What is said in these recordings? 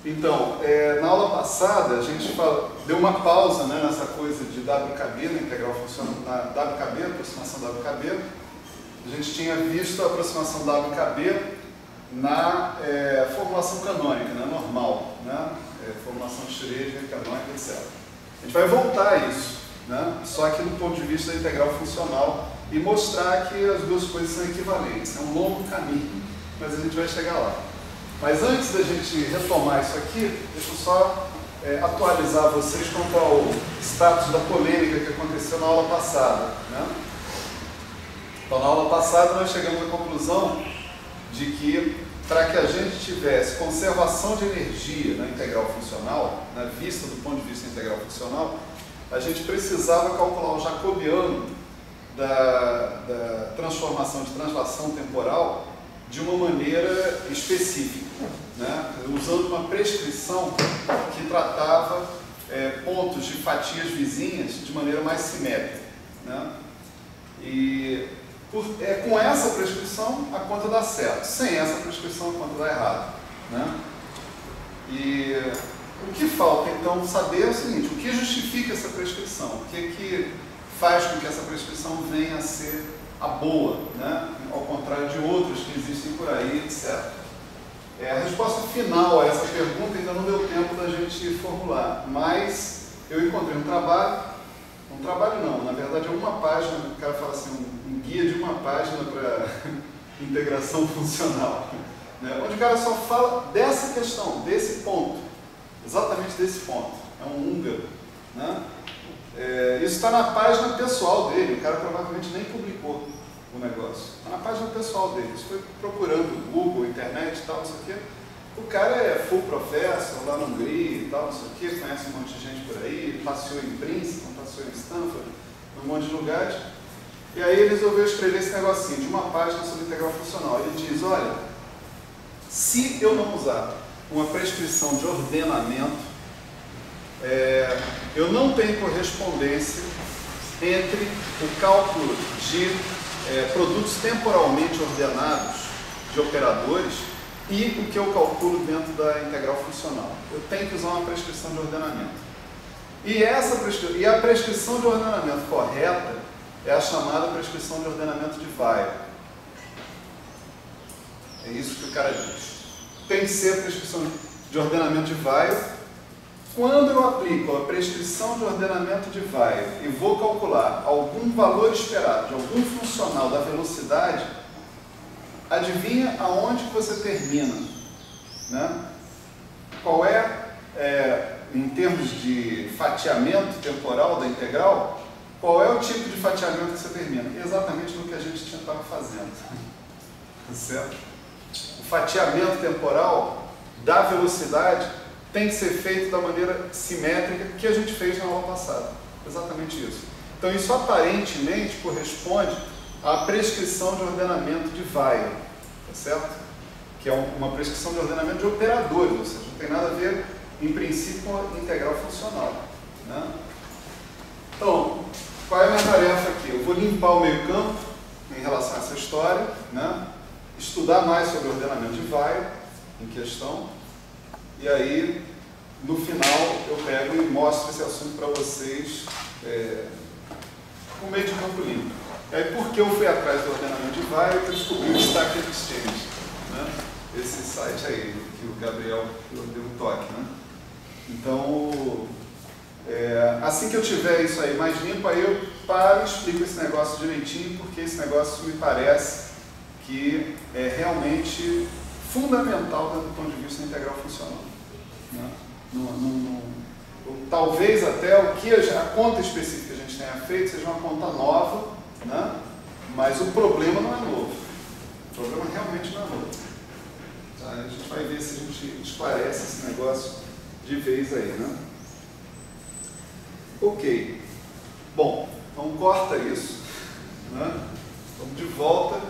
Então, na aula passada a gente deu uma pausa, né, nessa coisa de WKB, na integral funcional, na WKB, aproximação WKB. A gente tinha visto a aproximação WKB na formulação canônica, né, normal, né, formulação de Schrödinger, canônica, etc. A gente vai voltar a isso, né, só que do ponto de vista da integral funcional e mostrar que as duas coisas são equivalentes. É um longo caminho, mas a gente vai chegar lá. Mas antes da gente retomar isso aqui, deixa eu só atualizar vocês quanto ao status da polêmica que aconteceu na aula passada, né? Então, na aula passada nós chegamos à conclusão de que para que a gente tivesse conservação de energia na integral funcional, na vista do ponto de vista integral funcional, a gente precisava calcular o jacobiano da transformação de translação temporal de uma maneira específica, né? Usando uma prescrição que tratava pontos de fatias vizinhas de maneira mais simétrica, né? E com essa prescrição a conta dá certo, sem essa prescrição a conta dá errado, né? E o que falta então saber é o seguinte: o que justifica essa prescrição? O que faz com que essa prescrição venha a ser a boa, né? Ao contrário de outras que existem por aí, etc. A resposta final a essa pergunta ainda não deu tempo da gente formular, mas eu encontrei um trabalho não, na verdade é uma página, o cara fala assim, um guia de uma página para integração funcional, né? Onde o cara só fala dessa questão, desse ponto, exatamente desse ponto, é um húngaro, né? Isso está na página pessoal dele, o cara provavelmente nem publicou o negócio. Está na página pessoal dele. Isso foi procurando Google, internet e tal, não sei o quê. O cara é full professor lá na Hungria e tal, não sei o quê, conhece um monte de gente por aí, passeou em Princeton, passeou em Stanford, num monte de lugares. E aí ele resolveu escrever esse negocinho de uma página sobre integral funcional. Ele diz, olha, se eu não usar uma prescrição de ordenamento, eu não tenho correspondência entre o cálculo de produtos temporalmente ordenados de operadores e o que eu calculo dentro da integral funcional. Eu tenho que usar uma prescrição de ordenamento. E a prescrição de ordenamento correta é a chamada prescrição de ordenamento de Weyl. É isso que o cara diz. Tem que ser a prescrição de ordenamento de Weyl. Quando eu aplico a prescrição de ordenamento de Weyl e vou calcular algum valor esperado de algum funcional da velocidade, adivinha aonde que você termina, né? Qual em termos de fatiamento temporal da integral, qual é o tipo de fatiamento que você termina? Exatamente no que a gente estava fazendo, certo? O fatiamento temporal da velocidade tem que ser feito da maneira simétrica que a gente fez na aula passada. Exatamente isso. Então isso aparentemente corresponde à prescrição de ordenamento de Weyl, tá certo? Que é uma prescrição de ordenamento de operadores, ou seja, não tem nada a ver, em princípio, com a integral funcional, né? Então, qual é a minha tarefa aqui? Eu vou limpar o meio campo em relação a essa história, né? Estudar mais sobre o ordenamento de Weyl em questão. E aí, no final, eu pego e mostro esse assunto para vocês com meio de campo limpo. E aí, por que eu fui atrás do ordenamento de Weyl? Eu descobri o Stack Exchange, né? Esse site aí, que o Gabriel deu um toque, né? Então, assim que eu tiver isso aí mais limpo, aí eu paro e explico esse negócio direitinho, porque esse negócio me parece que é realmente fundamental do ponto de vista integral funcional, né? Talvez até a conta específica que a gente tenha feito seja uma conta nova, né? Mas o problema não é novo. O problema realmente não é novo. Tá? A gente vai ver se a gente esclarece esse negócio de vez aí, né? Ok. Bom, então corta isso, né? Vamos de volta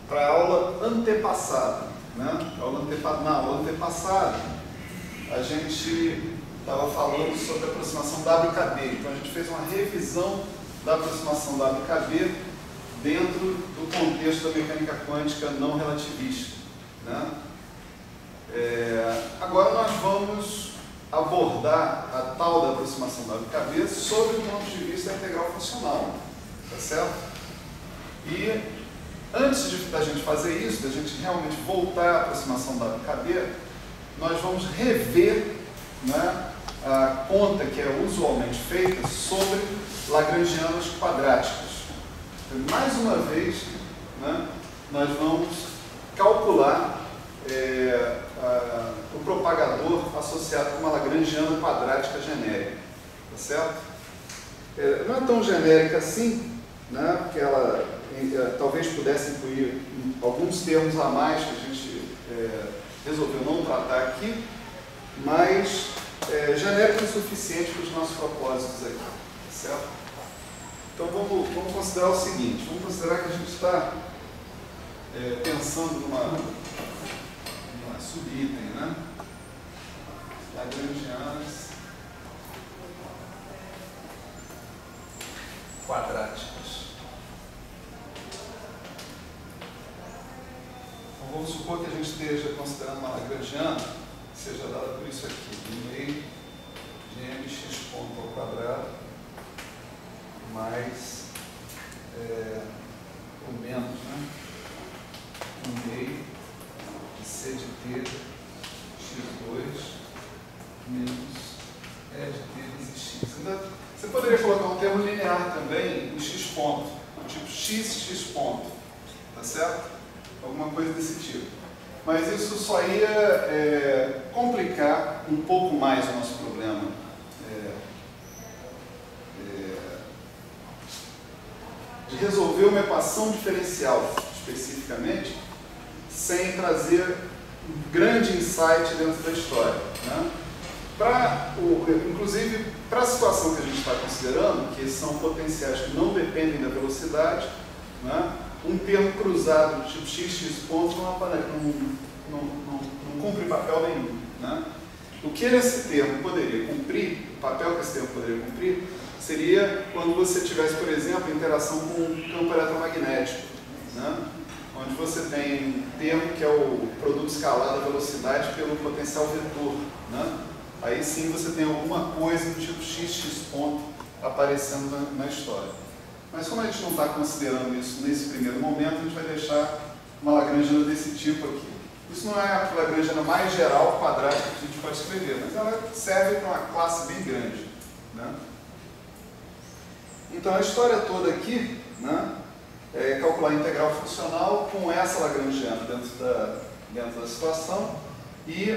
para a aula antepassada, né? Na aula antepassada, a gente estava falando sobre a aproximação WKB. Então a gente fez uma revisão da aproximação WKB dentro do contexto da mecânica quântica não relativista, né? A vamos abordar a tal da aproximação W-cabeça sob o ponto de vista da integral funcional, tá certo? E antes da gente fazer isso, da gente realmente voltar à aproximação W-cabeça, nós vamos rever, né, a conta que é usualmente feita sobre lagrangianas quadráticas. Então, mais uma vez, né, nós vamos calcular o propagador associado com uma lagrangiana quadrática genérica, tá certo? Não é tão genérica assim, né, porque ela talvez pudesse incluir alguns termos a mais que a gente resolveu não tratar aqui, mas genérica o suficiente para os nossos propósitos aqui, tá certo? Então vamos considerar o seguinte, vamos considerar que a gente está pensando numa subitem, né? Lagrangianas quadráticas. Então, vamos supor que a gente esteja considerando uma lagrangiana que seja dada por isso aqui, 1/2 de mx ponto ao quadrado mais ou menos, né? 1/2 de c de t x2 menos e de t vezes x. Então, você poderia colocar um termo linear também em x ponto, tipo x ponto, tá certo? Alguma coisa desse tipo. Mas isso só ia complicar um pouco mais o nosso problema. De resolver uma equação diferencial, especificamente, sem trazer um grande insight dentro da história, né? Inclusive, para a situação que a gente está considerando, que são potenciais que não dependem da velocidade, né? Um termo cruzado do tipo x pontos não cumpre papel nenhum, né? O que esse termo poderia cumprir, o papel que esse termo poderia cumprir, seria quando você tivesse, por exemplo, interação com um campo eletromagnético, né? Onde você tem um termo que é o produto escalar da velocidade pelo potencial vetor, né? Aí sim você tem alguma coisa do tipo x ponto aparecendo na história. Mas como a gente não está considerando isso nesse primeiro momento, a gente vai deixar uma lagrangiana desse tipo aqui. Isso não é a lagrangiana mais geral quadrática que a gente pode escrever, mas ela serve para uma classe bem grande, né? Então a história toda aqui, né, é calcular a integral funcional com essa lagrangiana dentro da situação e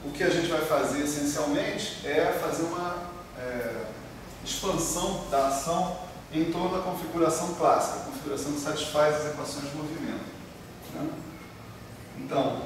o que a gente vai fazer essencialmente é fazer uma expansão da ação em toda a configuração clássica, a configuração que satisfaz as equações de movimento, né? Então,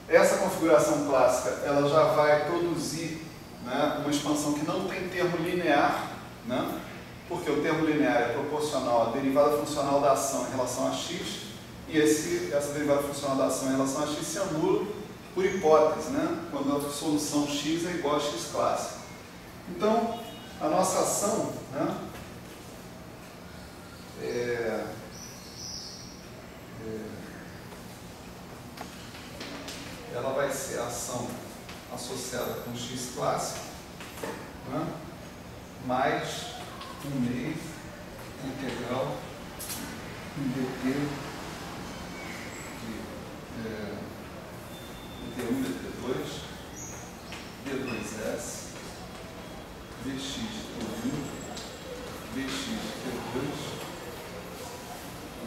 essa configuração clássica ela já vai produzir, né, uma expansão que não tem termo linear, né? Porque o termo linear é proporcional à derivada funcional da ação em relação a x, e essa derivada funcional da ação em relação a x se anula por hipótese, né? Quando a solução x é igual a x clássico. Então, a nossa ação, né, ela vai ser a ação associada com x clássico, né, mais 1/2 integral dt de dt1 dt2 d2s dx de t1 dx de t2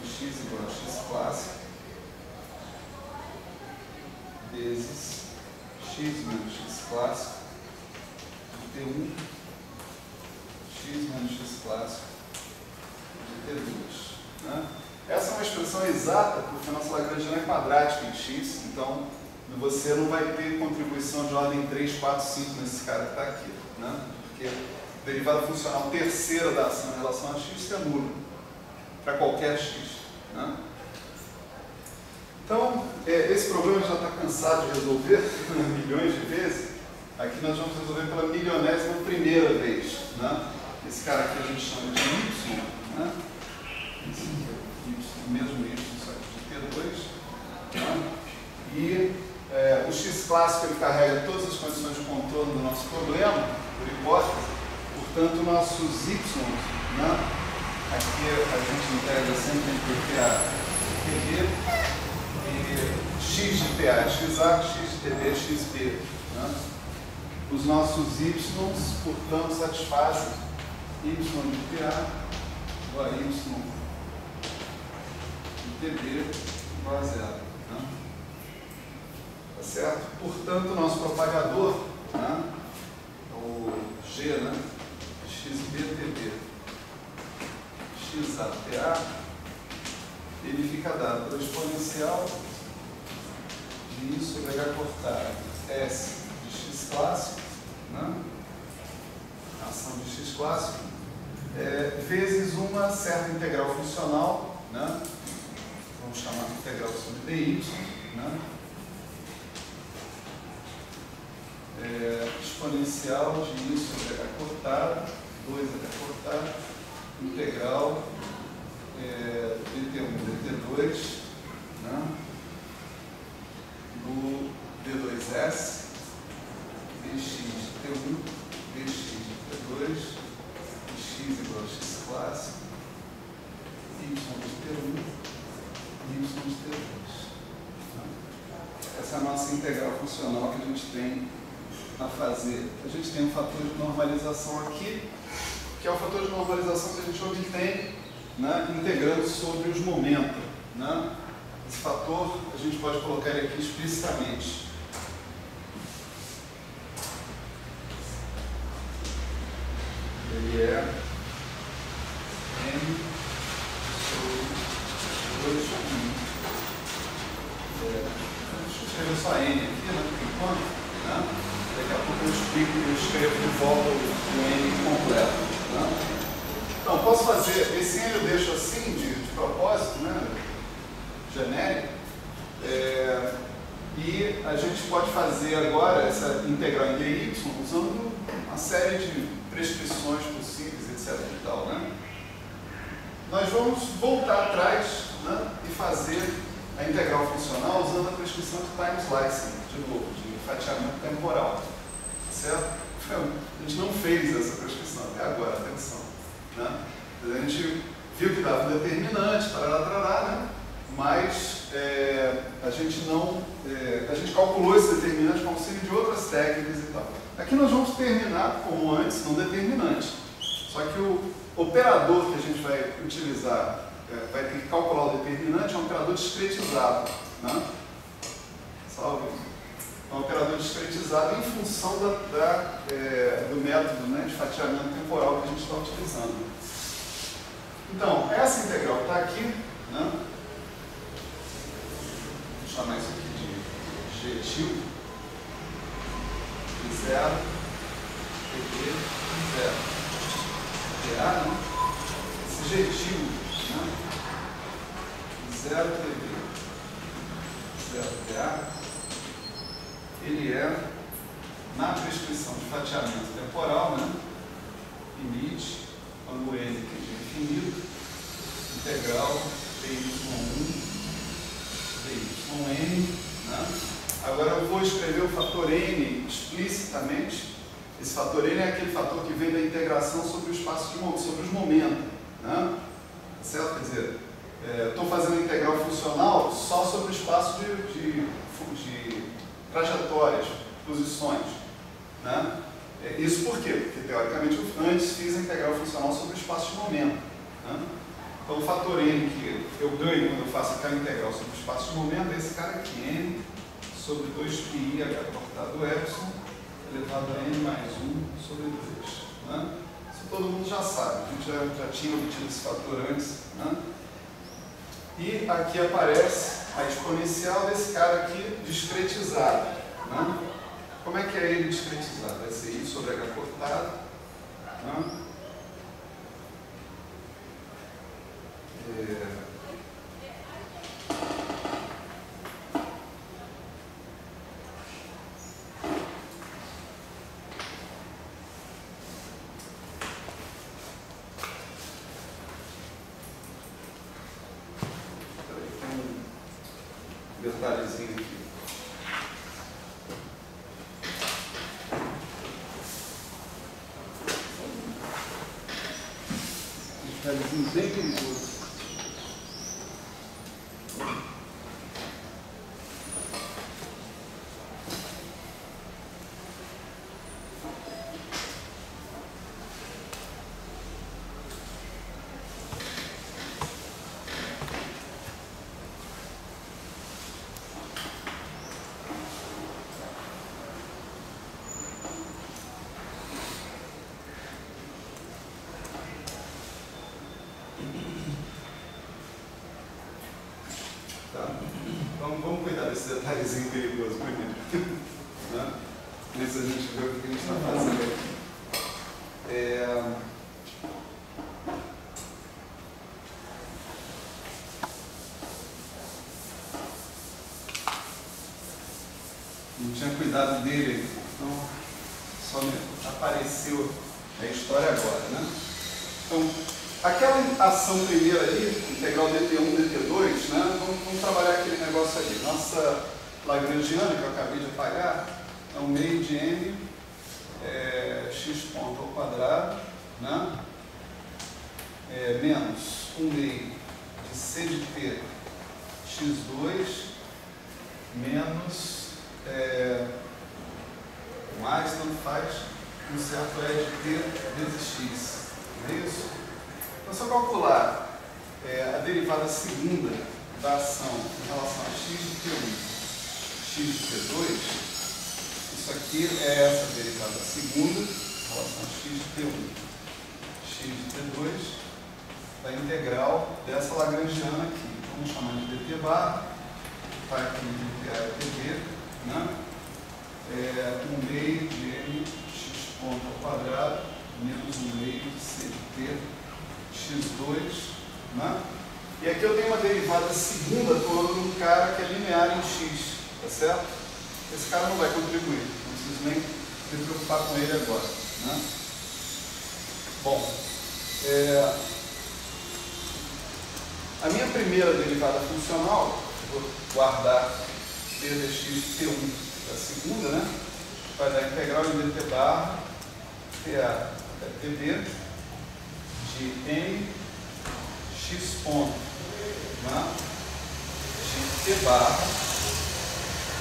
x igual a x clássico vezes x menos x clássico de t1 x menos x clássico de t2, né? Essa é uma expressão exata porque a nossa lagrangiana é quadrática em x, então você não vai ter contribuição de ordem 3, 4, 5 nesse cara que está aqui, né? Porque a derivada funcional terceira da ação em relação a x se anula para qualquer x, né? Então, esse problema já está cansado de resolver milhões de vezes. Aqui nós vamos resolver pela milionésima primeira vez, né? Esse cara aqui a gente chama de y, né? Esse aqui é o y, o mesmo y, só que de T2, né? E o x clássico ele carrega todas as condições de contorno do nosso problema, por hipótese, portanto, nossos y, né? Aqui a gente integra sempre entre PA e TB, e x de PA é xa, x de TB é xb. Né? Os nossos y, portanto, satisfazem y de PA igual a y de TB igual a zero. Né? Tá certo? Portanto, o nosso propagador, né? O G, né? xbTB, xATA, ele fica dado pela exponencial de I sobre H cortado S de x clássico, né? A ação de x clássico, vezes uma certa integral funcional, né? Vamos chamar de integral sobre dy, né? Exponencial de I sobre H cortado, 2H cortado, integral dt1, dt2, né? Do d2s, dx de t1, dx de t2, x igual a x clássico, y de t1, y de t2. Essa é a nossa integral funcional que a gente tem a fazer. A gente tem um fator de normalização aqui, que é o fator de normalização que a gente obtém, né, integrando sobre os momentos. Né? Esse fator a gente pode colocar ele aqui explicitamente. Ele é n sobre 2 deixa eu escrever só n aqui, né, por enquanto. Né? Daqui a pouco eu escrevo de volta o n completo. Né? Então, posso fazer, esse n eu deixo assim, de propósito, né? Genérico, e a gente pode fazer agora essa integral em dy usando uma série de prescrições possíveis, etc. E tal, né? Nós vamos voltar atrás, né, e fazer a integral funcional usando a prescrição de time slicing, de novo, de fatiamento temporal. Certo? A gente não fez essa prescrição até agora, atenção. Né? A gente viu que dava um determinante, tarará, né? Mas a gente calculou esse determinante com auxílio de outras técnicas e tal. Aqui nós vamos terminar, como antes, no determinante. Só que o operador que a gente vai utilizar, vai ter que calcular o determinante, é um operador discretizado. Né? Salve. É um operador discretizado em função do método, né, de fatiamento temporal que a gente está utilizando. Então, essa integral que está aqui, né, vou chamar isso aqui de G tilde, de 0, TB, 0. TA, né? Esse G tilde, né, 0 TB, 0 TA, ele é, na prescrição de fatiamento temporal, né, limite, quando o n é infinito, integral dy1, dy1n. Né? Agora eu vou escrever o fator n explicitamente. Esse fator n é aquele fator que vem da integração sobre o espaço sobre os momentos. Né? Certo? Quer dizer, estou fazendo integral funcional só sobre o espaço de trajetórias, posições. Né? Isso por quê? Porque, teoricamente, eu antes fiz a integral funcional sobre o espaço de momento. Né? Então, o fator n que eu ganho quando eu faço aquela integral sobre o espaço de momento é esse cara aqui, n sobre 2πi h cortado epsilon elevado a n mais 1 sobre 2. Né? Isso todo mundo já sabe, a gente já tinha obtido esse fator antes. Né? E aqui aparece a exponencial desse cara aqui discretizado. Né? Como é que é ele discretizado? Vai ser I sobre H cortado. Né? Detalhezinho aqui. detalhezinho bem perigoso. Então vamos cuidar desse detalhezinho perigoso primeiro. Né? Antes a gente vê o que a gente está fazendo aqui. Não tinha cuidado dele, então só me apareceu a história agora, né? Então, aquela ação primeira ali, integral dt1, dt2, né? Vamos trabalhar aquele negócio ali. Nossa lagrangiana, que eu acabei de apagar, é um meio de n x ponto ao quadrado, né? Menos um meio de c de t x2 menos mais, tanto faz, um certo e de t vezes x. Não é isso? Então, se eu calcular a derivada segunda da ação em relação a x de t1, x de t2, isso aqui é essa derivada segunda em relação a x de t1, x de t2, da integral dessa lagrangiana aqui. Vamos chamar de dt bar, está aqui dt é td, né? 1 meio de n x ponto ao quadrado menos 1 meio de c de t x2, né? E aqui eu tenho uma derivada segunda toda num cara que é linear em x, tá certo? Esse cara não vai contribuir, não preciso nem me preocupar com ele agora, né? Bom, a minha primeira derivada funcional, vou guardar d dx de t1 da segunda, né? Vai dar integral em dt barra ta td de n x ponto, né? de t barra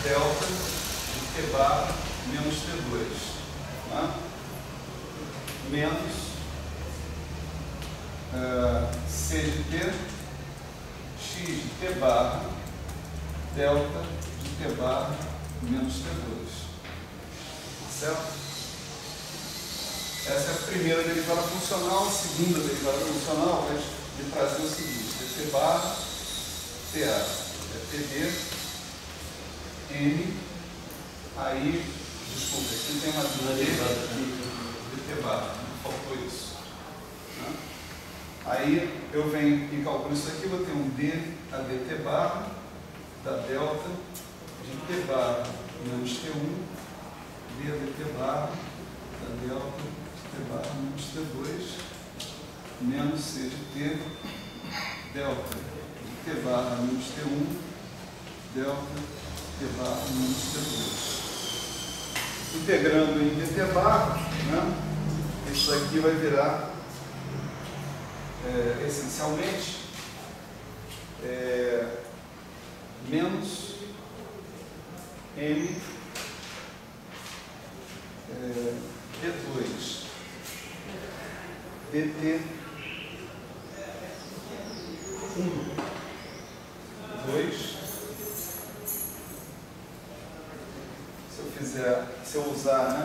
delta de t barra menos t2, né? Menos c de t x de t barra delta de t barra menos t2, certo? Essa é a primeira derivada funcional. A segunda derivada funcional vai me trazer o seguinte: dt barra ta é td n, aí, desculpa, aqui tem uma derivada de dt barra, não faltou isso, né? Aí eu venho e calculo isso aqui, vou ter um d a dt barra da delta de t barra menos t1, d a dt barra da delta de t barra menos t2, menos c de t, delta de t barra menos t1, delta de t barra menos t2. Integrando em dt barra, né, isso daqui vai virar essencialmente menos m d2 dt 1, 2. Se eu usar, né,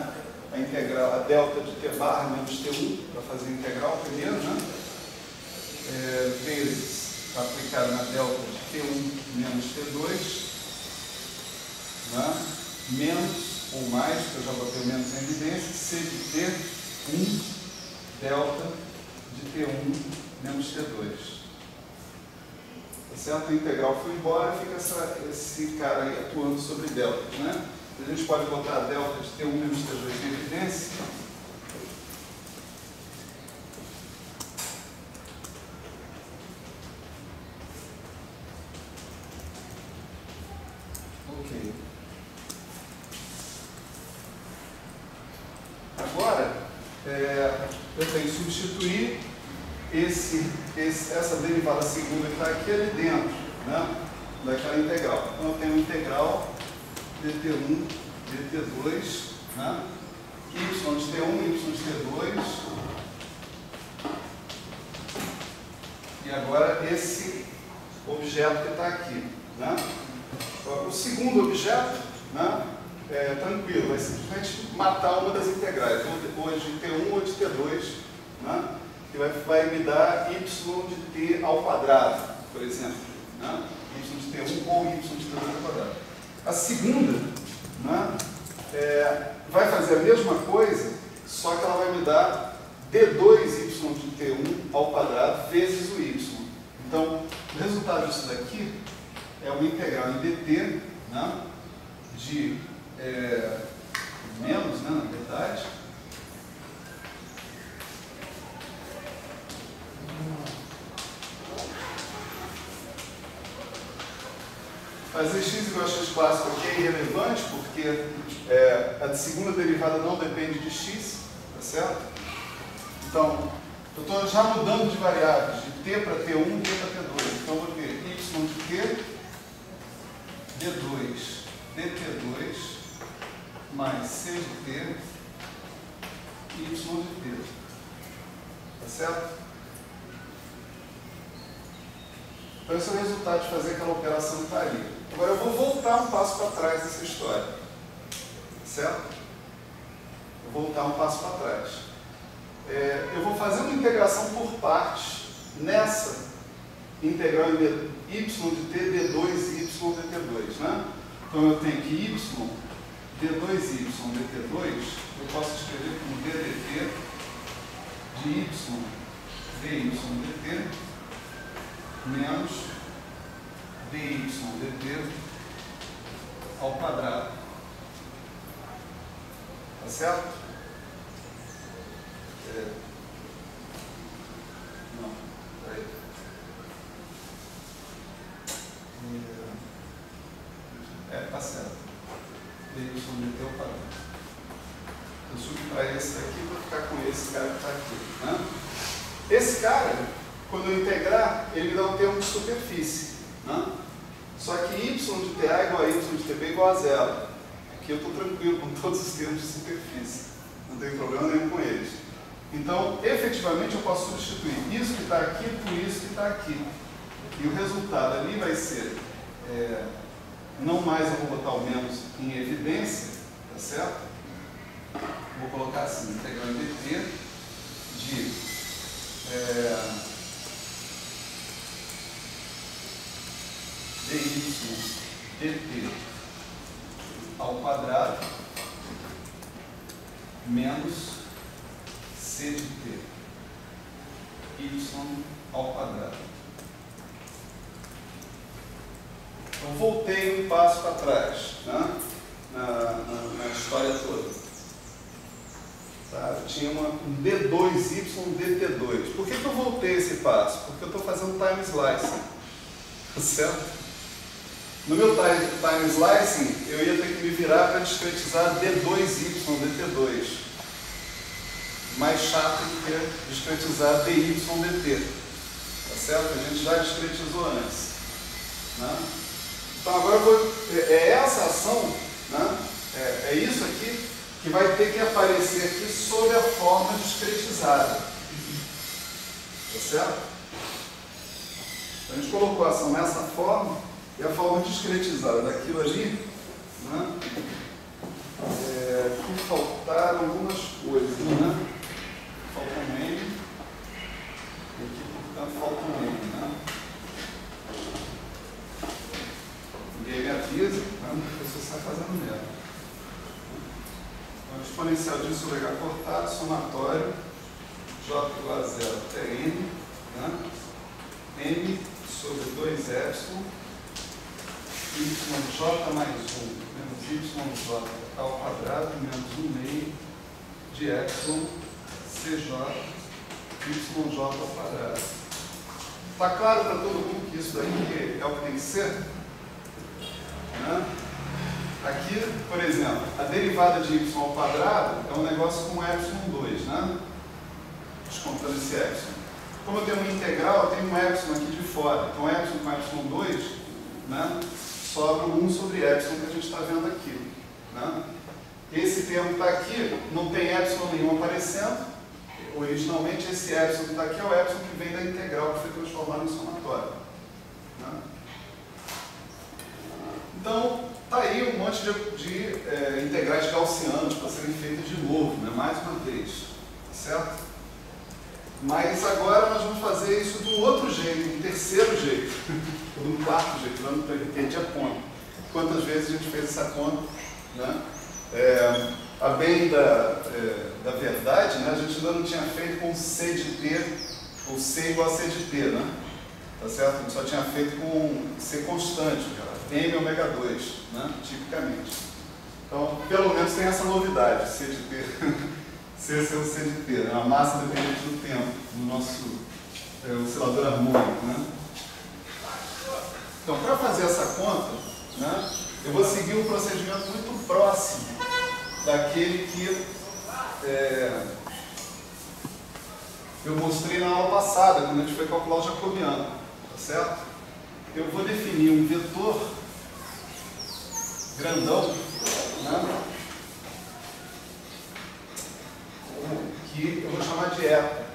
a integral, a delta de t barra menos t1 para fazer a integral primeiro, né, vezes aplicar na delta de t1 menos t2, né, menos ou mais, que eu já botei o menos em evidência, c de t1 delta de t1 menos t2. Tá certo? A integral foi embora, fica esse cara aí atuando sobre delta, né? A gente pode botar a delta de t1 menos t2 em evidência. Ok. Agora, eu tenho que substituir essa derivada segunda que está aqui ali dentro, né, daquela integral. Então eu tenho integral dt1, dt2, né, y de t1, y de t2, e agora esse objeto que está aqui. Né? O segundo objeto, né, é tranquilo, vai simplesmente matar uma das integrais, ou de t1 ou de t2, né, que vai me dar y de t ao quadrado, por exemplo. Né? Y de t1 ou y de t2 ao quadrado. A segunda, né, vai fazer a mesma coisa, só que ela vai me dar d2y de t1 ao quadrado vezes o y. Então, o resultado disso daqui é uma integral em dt, né, de menos, né, na verdade, fazer x igual a x clássico aqui é irrelevante, porque a segunda derivada não depende de x, tá certo? Então, eu estou já mudando de variáveis, de t para t1, t para t2. Então, eu vou ter y de t, d2, dt2, mais c de t, y de t. Tá certo? Então, esse é o resultado de fazer aquela operação que está ali. Agora, eu vou voltar um passo para trás dessa história. Certo? Eu vou voltar um passo para trás. Eu vou fazer uma integração por partes nessa integral em y de t, d2, y, dt2. Né? Então, eu tenho que y, d2y, dt2, eu posso escrever como ddt de y, dy, dt, menos dy dt ao quadrado. Tá certo? Não, peraí. Tá certo. Dy dt ao quadrado. Eu subtrair esse daqui para ficar com esse cara que está aqui. Né? Esse cara, quando eu integrar, ele me dá um termo de superfície. Né? Só que y de TA igual a y de TB igual a zero. Aqui eu estou tranquilo com todos os termos de superfície. Não tem problema nenhum com eles. Então, efetivamente, eu posso substituir isso que está aqui por isso que está aqui. E o resultado ali vai ser, não mais eu vou botar o menos em evidência, tá certo? Vou colocar assim, integral em dt de dy dt ao quadrado menos c de t y ao quadrado. Então, voltei um passo para trás, né? na história toda. Tá? Eu tinha um d2y dt2. Por que eu voltei esse passo? Porque eu estou fazendo time slicing. Tá certo? No meu time slicing, eu ia ter que me virar para discretizar d2y dt2. Mais chato do que discretizar dy dt. Tá certo? A gente já discretizou antes. Né? Então agora essa ação, né? É isso aqui que vai ter que aparecer aqui sob a forma discretizada. Tá certo? Então, a gente colocou a ação nessa forma e a forma discretizada daquilo ali, né? Que faltaram algumas coisas, né? Falta um M, e aqui, portanto, falta um M, né? Ninguém me avisa, né? A pessoa sai fazendo merda. Então, exponencial disso sobre H cortado, somatório, J igual a zero até N, né? M sobre 2ε, yj mais 1 menos yj ao quadrado menos 1 meio de epsilon cj yj ao quadrado. Está claro para todo mundo que isso daí é o que tem que ser? Né? Aqui, por exemplo, a derivada de y ao quadrado é um negócio com epsilon 2, né? Descontando esse epsilon. como eu tenho uma integral, eu tenho um epsilon aqui de fora. Então, epsilon com epsilon 2, né, sobra 1 sobre epsilon que a gente está vendo aqui. Né? Esse termo está aqui, não tem epsilon nenhum aparecendo. Originalmente, esse epsilon que está aqui é o epsilon que vem da integral que foi transformado em somatório. Né? Então, está aí um monte de integrais gaussianos para serem feitas de novo, né? Mais uma vez. Tá certo? Mas agora nós vamos fazer isso de um outro jeito, um terceiro jeito, ou de um quarto jeito, não perdi a conta. Quantas vezes a gente fez essa conta, né? A bem da verdade, né? A gente ainda não tinha feito com C de T, ou C igual a C de T, né? Tá certo? A gente só tinha feito com C constante, M ômega 2, né? Tipicamente. Então, pelo menos tem essa novidade, C de T. C ser o C de T, né? A massa dependente do tempo, do nosso oscilador harmônico, né? Então, para fazer essa conta, né, eu vou seguir um procedimento muito próximo daquele que eu mostrei na aula passada, quando a gente foi calcular o jacobiano, tá certo? Eu vou definir um vetor grandão, né, que eu vou chamar de eta.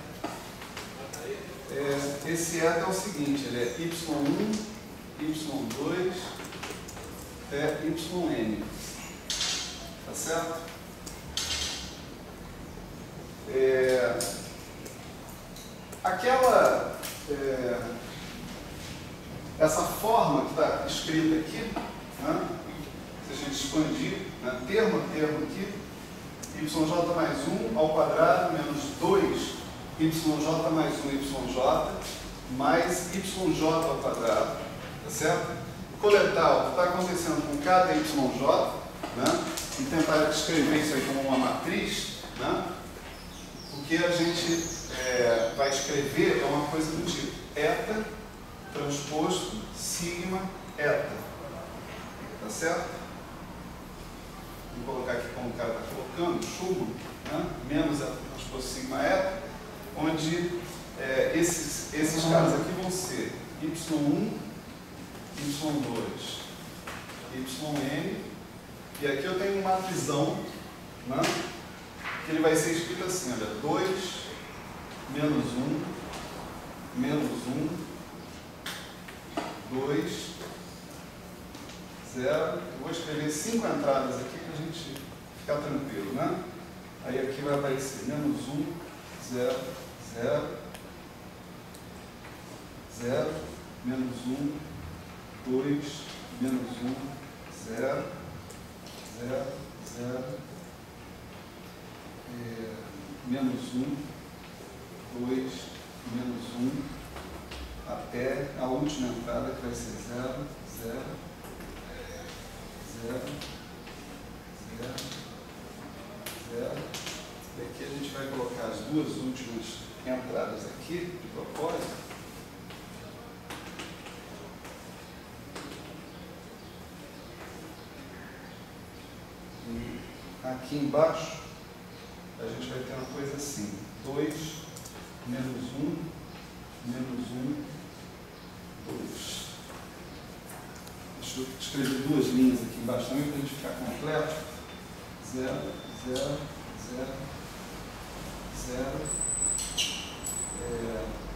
Esse eta é o seguinte, ele é y1, y2, até yn. Tá certo? Essa forma que está escrita aqui, né, se a gente expandir, né, termo a termo aqui, yj mais 1 ao quadrado menos 2 yj mais 1 yj mais yj ao quadrado, tá certo? Coletar o que está acontecendo com cada yj, né, e tentar escrever isso aí como uma matriz, né? O que a gente vai escrever é uma coisa do tipo eta transposto sigma eta, tá certo? Vou colocar aqui como o cara está colocando, Schumann, né? Menos eta transposto sigma eta, onde esses caras aqui vão ser y1, y2, yn, e aqui eu tenho um matrizão, né, que ele vai ser escrito assim, olha, 2, menos 1, menos 1, 2, 0. Eu vou escrever 5 entradas aqui para a gente ficar tranquilo, né? Aí aqui vai aparecer menos 1, 0, 0, 0, menos 1, 2, menos 1, 0, 0, 0, menos 1, 2, menos 1, até a última entrada que vai ser 0, 0, 0, 0, 0. E aqui a gente vai colocar as duas últimas entradas aqui, de propósito. E aqui embaixo a gente vai ter uma coisa assim, 2, menos 1, menos 1, 2. Deixa eu escrever duas linhas aqui embaixo também para a gente ficar completo. 0, 0, 0, 0.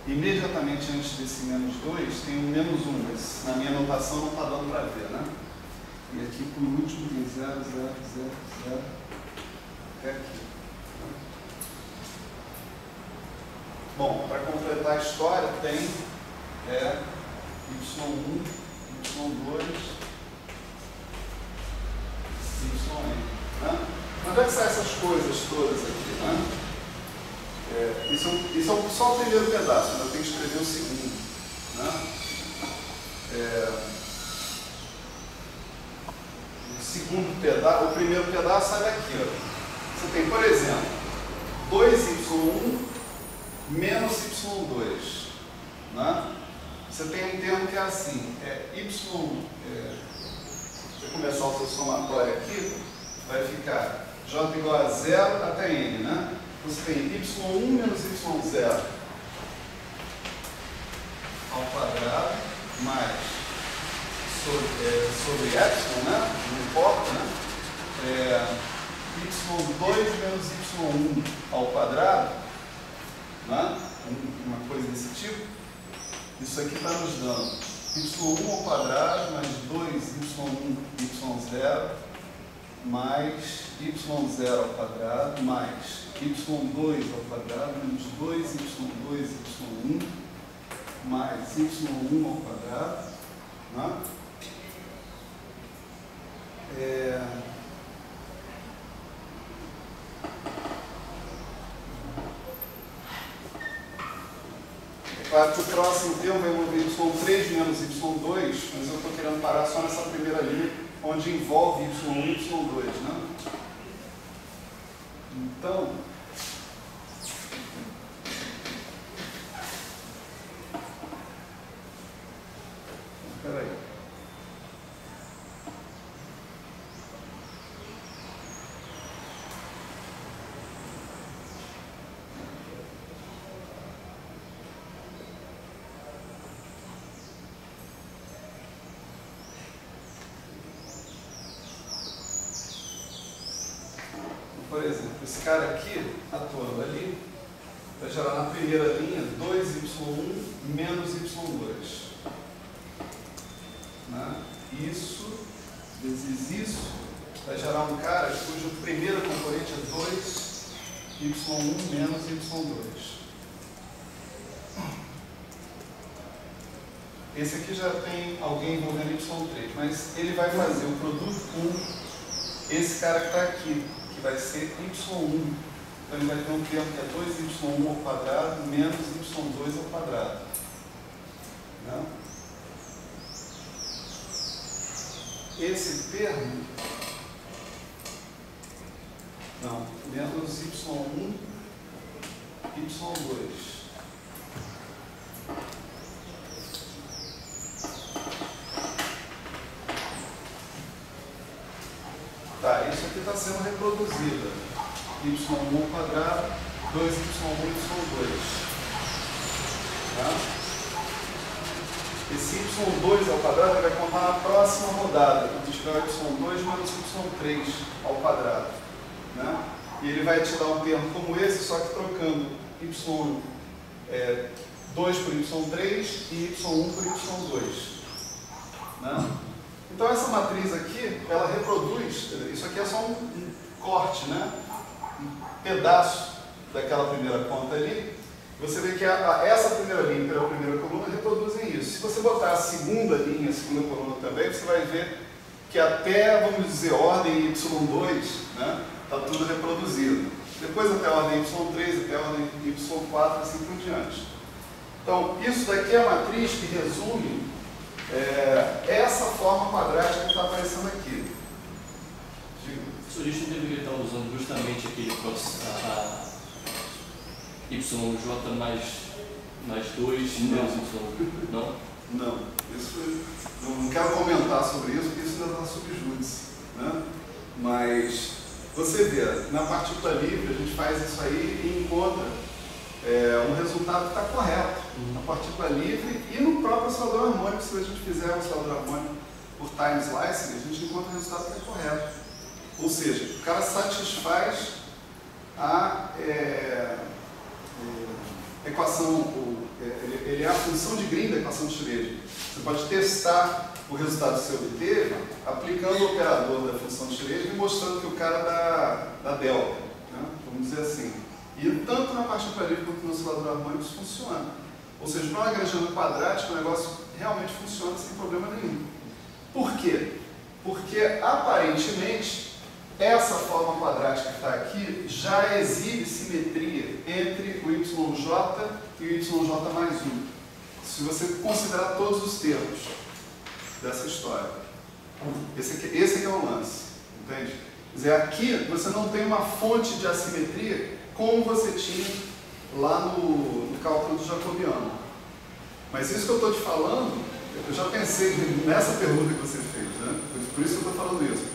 Imediatamente antes desse menos 2 tem um menos 1, mas na minha anotação não está dando para ver, né? E aqui por último tem 0, 0, 0, 0, até aqui. Bom, para completar a história tem y1, y2, yn. Né? Onde é que saem essas coisas todas aqui? Né? Isso é só o primeiro pedaço, mas eu tenho que escrever o segundo. Né? Segundo pedaço, o primeiro pedaço sai daqui. Ó. Você tem, por exemplo, 2y1 menos y2. Né? Você tem um termo que é assim, y, se eu começar o seu somatório aqui, vai ficar j igual a 0 até n. Né? Você tem y1 menos y0. ao quadrado mais sobre epsilon, né? Não importa, né? y2 menos y1 ao quadrado, né? Uma coisa desse tipo. Isso aqui está nos dando y1 ao quadrado mais 2y1 y0 mais y0 ao quadrado mais y2 ao quadrado menos 2y2 y1 mais y1 ao quadrado, né? Claro que o próximo termo vai envolver y3 menos y2, mas eu estou querendo parar só nessa primeira linha, onde envolve y1 e y2, né? Então, espera aí. Por exemplo, esse cara aqui, atuando ali, vai gerar na primeira linha 2y1 menos y2. Né? Isso vezes isso vai gerar um cara cujo primeiro componente é 2y1 menos y2. Esse aqui já tem alguém envolvendo y3, mas ele vai fazer o produto com esse cara que está aqui, que vai ser y1. Então ele vai ter um termo que é 2y1 ao quadrado menos y2 ao quadrado. Né? Esse termo, não, menos y1, y2. Tá, isso aqui está sendo reproduzido. y1 ao quadrado, 2y1, y2. Tá? Esse y2 ao quadrado vai contar na próxima rodada, quando tiver o y2 menos y3 ao quadrado. Né? E ele vai te dar um termo como esse, só que trocando y2 por y3 e y1 por y2. Né? Então essa matriz aqui, ela reproduz, isso aqui é só um corte, né? Um pedaço daquela primeira conta ali. Você vê que essa primeira linha e a primeira coluna reproduzem isso. Se você botar a segunda linha, a segunda coluna também, você vai ver que até, vamos dizer, ordem y2, né? Está tudo reproduzido. Depois até a ordem y3, até a ordem y4, assim por diante. Então, isso daqui é a matriz que resume essa forma quadrática que está aparecendo aqui. A gente não deveria estar usando justamente aquele YJ mais 2 menos Y, não? Não. Isso, não quero comentar sobre isso, porque isso ainda está sob júdice. Né? Mas você vê, na partícula livre a gente faz isso aí e encontra um resultado que está correto. Na partícula livre e no próprio oscilador harmônico, se a gente fizer o oscilador harmônico por time slicing, a gente encontra o resultado que é correto. Ou seja, o cara satisfaz a equação, ele é a função de Green da equação de Schrödinger. Você pode testar o resultado que você obteve aplicando o operador da função de Schrödinger e mostrando que o cara dá delta, né? Vamos dizer assim. E tanto na partícula livre quanto no oscilador harmônico isso funciona. Ou seja, para uma Lagrangiana quadrática o negócio realmente funciona sem problema nenhum. Por quê? Porque aparentemente essa forma quadrática que está aqui já exibe simetria entre o YJ e o YJ mais 1. Se você considerar todos os termos dessa história. Esse aqui é o lance, entende? Quer dizer, aqui você não tem uma fonte de assimetria como você tinha lá no cálculo do jacobiano. Mas isso que eu estou te falando, eu já pensei nessa pergunta que você fez, né? Por isso que eu estou falando isso.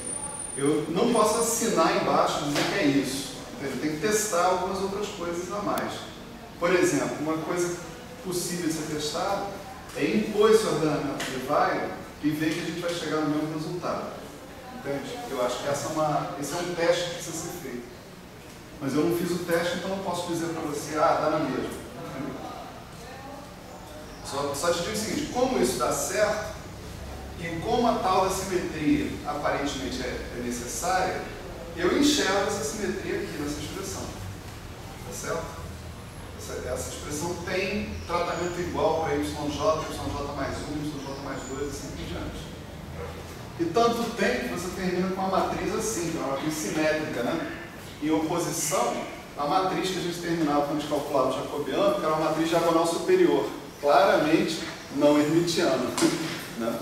Eu não posso assinar embaixo e dizer que é isso. Entende? Tem que testar algumas outras coisas a mais. Por exemplo, uma coisa possível de ser testada é impor esse ordenamento privário e ver que a gente vai chegar no mesmo resultado. Entende? Eu acho que esse é um teste que precisa ser feito. Mas eu não fiz o teste, então não posso dizer para você, dá na mesma. Só te digo o seguinte, como isso dá certo, e como a tal da simetria aparentemente é necessária, eu enxergo essa simetria aqui nessa expressão. Tá certo? Essa expressão tem tratamento igual para YJ mais 1, YJ mais 2, assim por diante. E tanto tem que você termina com uma matriz assim, que é uma matriz simétrica, né? Em oposição à matriz que a gente terminava quando a gente calculava o jacobiano, que era uma matriz diagonal superior, claramente não hermitiana, né?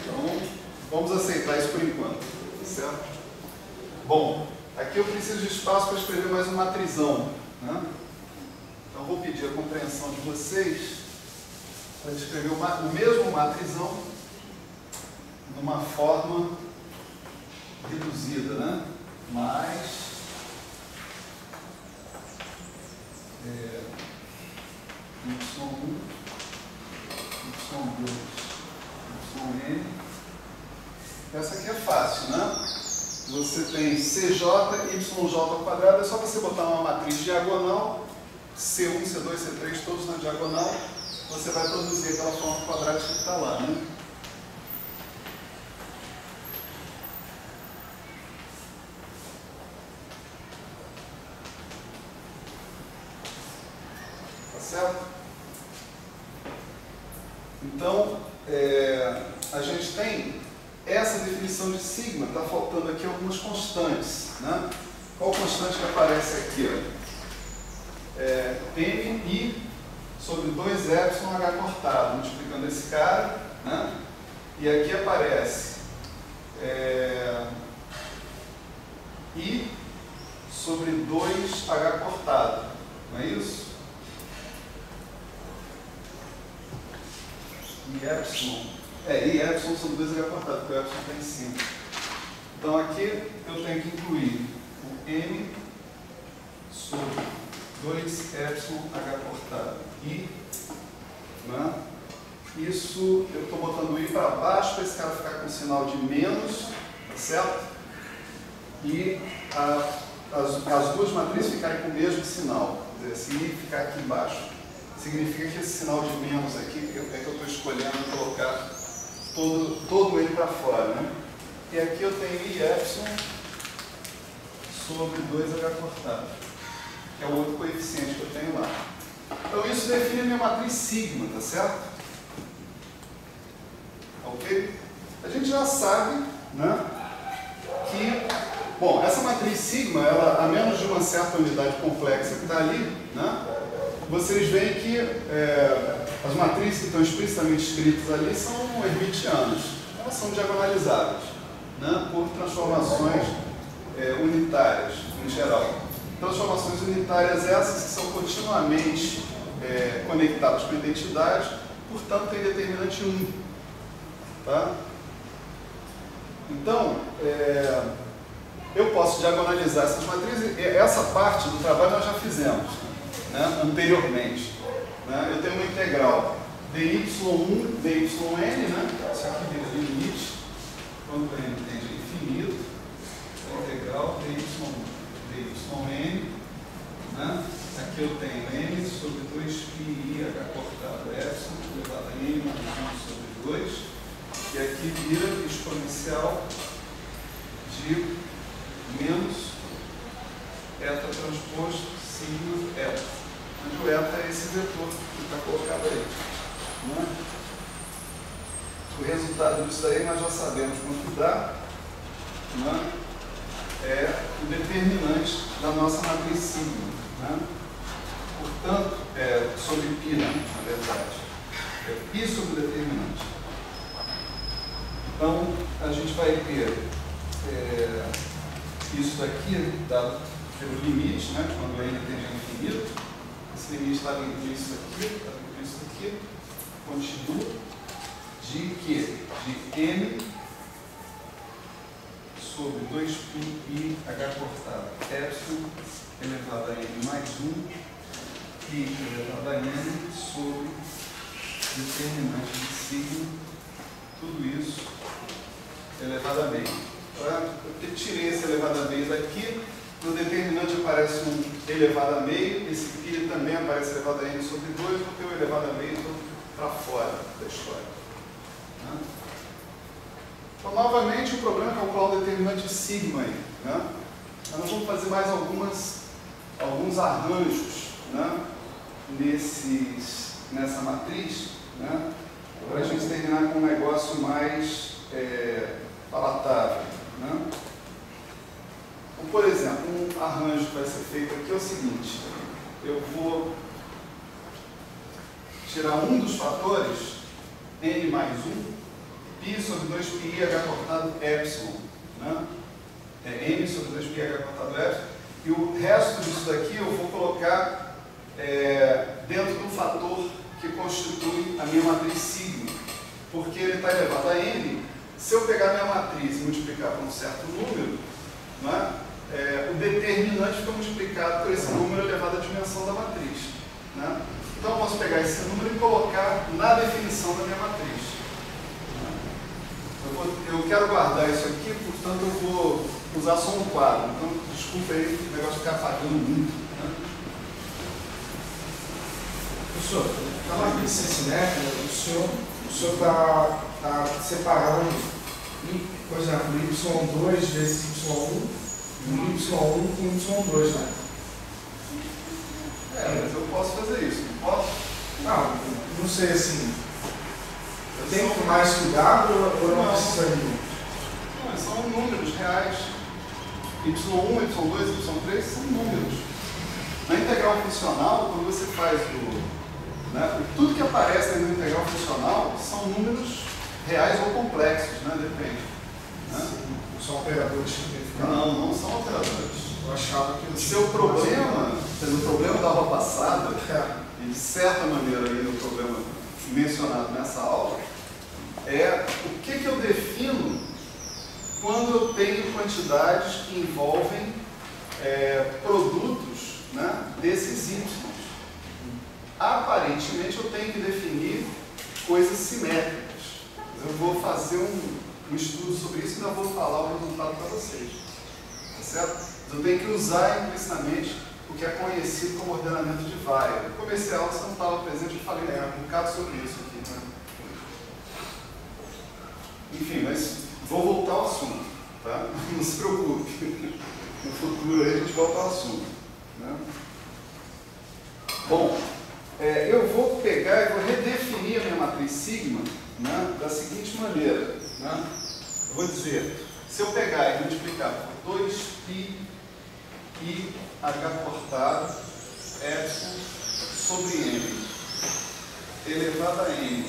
Então, vamos aceitar isso por enquanto, certo? Bom, aqui eu preciso de espaço para escrever mais um matrizão, né? Então, vou pedir a compreensão de vocês para escrever o mesmo matrizão numa forma reduzida, né? Mais Y1, Y2, YN. Essa aqui é fácil, né? Você tem CJ, YJ ao quadrado, é só você botar uma matriz diagonal, C1, C2, C3, todos na diagonal, você vai produzir aquela forma quadrática que está lá, né? Certo? Então, a gente tem essa definição de sigma, está faltando aqui algumas constantes, né? Qual constante que aparece aqui? MI sobre 2εh cortado, multiplicando esse cara, né? E aqui aparece I sobre 2h cortado, não é isso? E Y sobre 2h cortado, porque o Y está em cima. Então aqui eu tenho que incluir o M sobre 2εh cortado. I, né? Isso eu estou botando o I para baixo para esse cara ficar com o sinal de menos, tá certo? E as duas matrizes ficarem com o mesmo sinal. Quer dizer, se I ficar aqui embaixo, significa que esse sinal de menos aqui é que eu estou escolhendo colocar todo ele para fora, né? E aqui eu tenho IY sobre 2h cortado, que é o outro coeficiente que eu tenho lá. Então isso define a minha matriz sigma, tá certo? Ok? A gente já sabe, né, que, bom, essa matriz sigma, ela, a menos de uma certa unidade complexa que está ali, né, vocês veem que as matrizes que estão explicitamente escritas ali são hermitianas. Elas são diagonalizadas, né, por transformações unitárias, em geral. Transformações unitárias essas que são continuamente conectadas com a identidade, portanto, tem determinante 1. Tá? Então, eu posso diagonalizar essas matrizes. Essa parte do trabalho nós já fizemos, né, anteriormente. Né? Eu tenho uma integral dy1, dyn, né? Isso aqui vira limite, quando o n tende a infinito, a integral dy1, dyn, né? Aqui eu tenho n sobre 2πi h cortado epsilon elevado a n mais 1 sobre 2, e aqui vira exponencial de menos eta transposto sigma eta, onde o eta é esse vetor que está colocado aí. Né? O resultado disso aí nós já sabemos quanto dá, né? É o determinante da nossa matriz sigma. Né? Portanto, sobre π, né? Na verdade, é π sobre o determinante. Então, a gente vai ter isso daqui dado pelo limite, né? Quando n tende a infinito. Esse limite está vindo disso aqui, continua de quê? De n sobre 2πi h cortado epsilon elevado a n mais 1 π elevado a n sobre determinante de sigma, tudo isso elevado a meio. Eu tirei esse elevado a meio daqui, no determinante aparece um elevado a meio, esse π também aparece elevado a n sobre 2, vou ter o elevado a meio para fora da história. Então, novamente, o problema é calcular o determinante sigma aí. Nós vamos fazer mais alguns arranjos nessa matriz, para a gente terminar com um negócio mais palatável. Então, por exemplo, um arranjo que vai ser feito aqui é o seguinte: eu vou tirar um dos fatores, n mais 1, π sobre 2π h cortado epsilon. É n sobre 2π h cortado epsilon. E o resto disso daqui eu vou colocar dentro do fator que constitui a minha matriz sigma. Porque ele está elevado a n. Se eu pegar a minha matriz e multiplicar por um certo número, o determinante fica multiplicado por esse número elevado à dimensão da matriz. Então eu posso pegar esse número e colocar na definição da minha matriz. Eu quero guardar isso aqui, portanto eu vou usar só um quadro. Então, desculpa aí o negócio ficar apagando muito. Professor, na matriz cinética, o senhor está separando, por exemplo, y2 vezes y1 e y1 com y2, né? Mas eu posso fazer isso, não posso? Não sei assim. Eu tenho que mais estudar ou não precisa de muito? Não, são números reais. Y1, Y2, Y3 são números. Na integral funcional, quando você faz tudo que aparece na integral funcional são números reais ou complexos, depende. São operadores simplificados? Não são operadores. Eu achava que o seu problema, o problema da aula passada, e de certa maneira aí no problema mencionado nessa aula, é o que eu defino quando eu tenho quantidades que envolvem produtos desses y. Aparentemente eu tenho que definir coisas simétricas. Eu vou fazer um estudo sobre isso e ainda vou falar o resultado para vocês. Tá certo? Eu tenho que usar implicitamente o que é conhecido como ordenamento de Weyl. No comercial você não estava presente, eu falei um bocado sobre isso aqui. Enfim, mas vou voltar ao assunto, tá? Não se preocupe. No futuro aí a gente volta ao assunto. Bom, eu vou pegar e vou redefinir a minha matriz sigma da seguinte maneira. Eu vou dizer, se eu pegar e multiplicar por 2π i h cortado epsilon sobre n elevado a n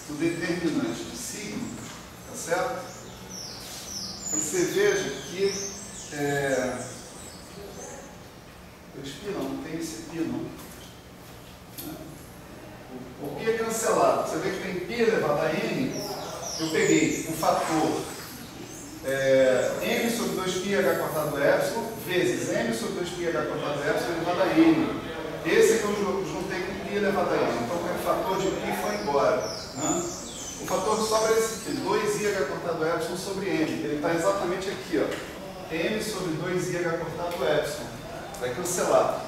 do determinante de sigma, tá certo? Você veja que 2π não tem esse π não. O π é cancelado. Você vê que tem π elevado a n. Eu peguei o fator m sobre 2π h cortado epsilon vezes m sobre 2π h cortado epsilon elevado a n. Esse é que eu juntei com π elevado a n. Então o fator de π foi embora. O fator que sobra é esse aqui, 2i cortado epsilon sobre n. Ele está exatamente aqui, ó. M sobre 2i cortado epsilon. Vai cancelar.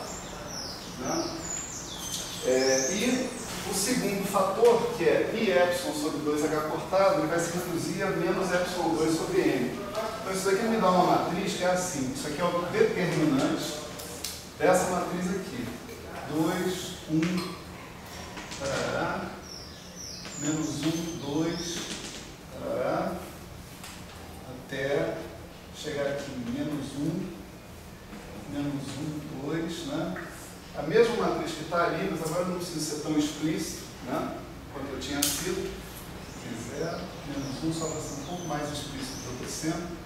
E o segundo fator, que é pi epsilon sobre 2h cortado, ele vai se reduzir a menos epsilon 2 sobre n. Então isso daqui me dá uma matriz que é assim. Isso aqui é o determinante dessa matriz aqui. 2, 1, tarará, menos 1, 2, tarará, até chegar aqui, menos 1, 2, A mesma matriz que está ali, mas agora não precisa ser tão explícito, quanto eu tinha sido. 0, menos 1, só para ser um pouco mais explícito do que eu estou sendo.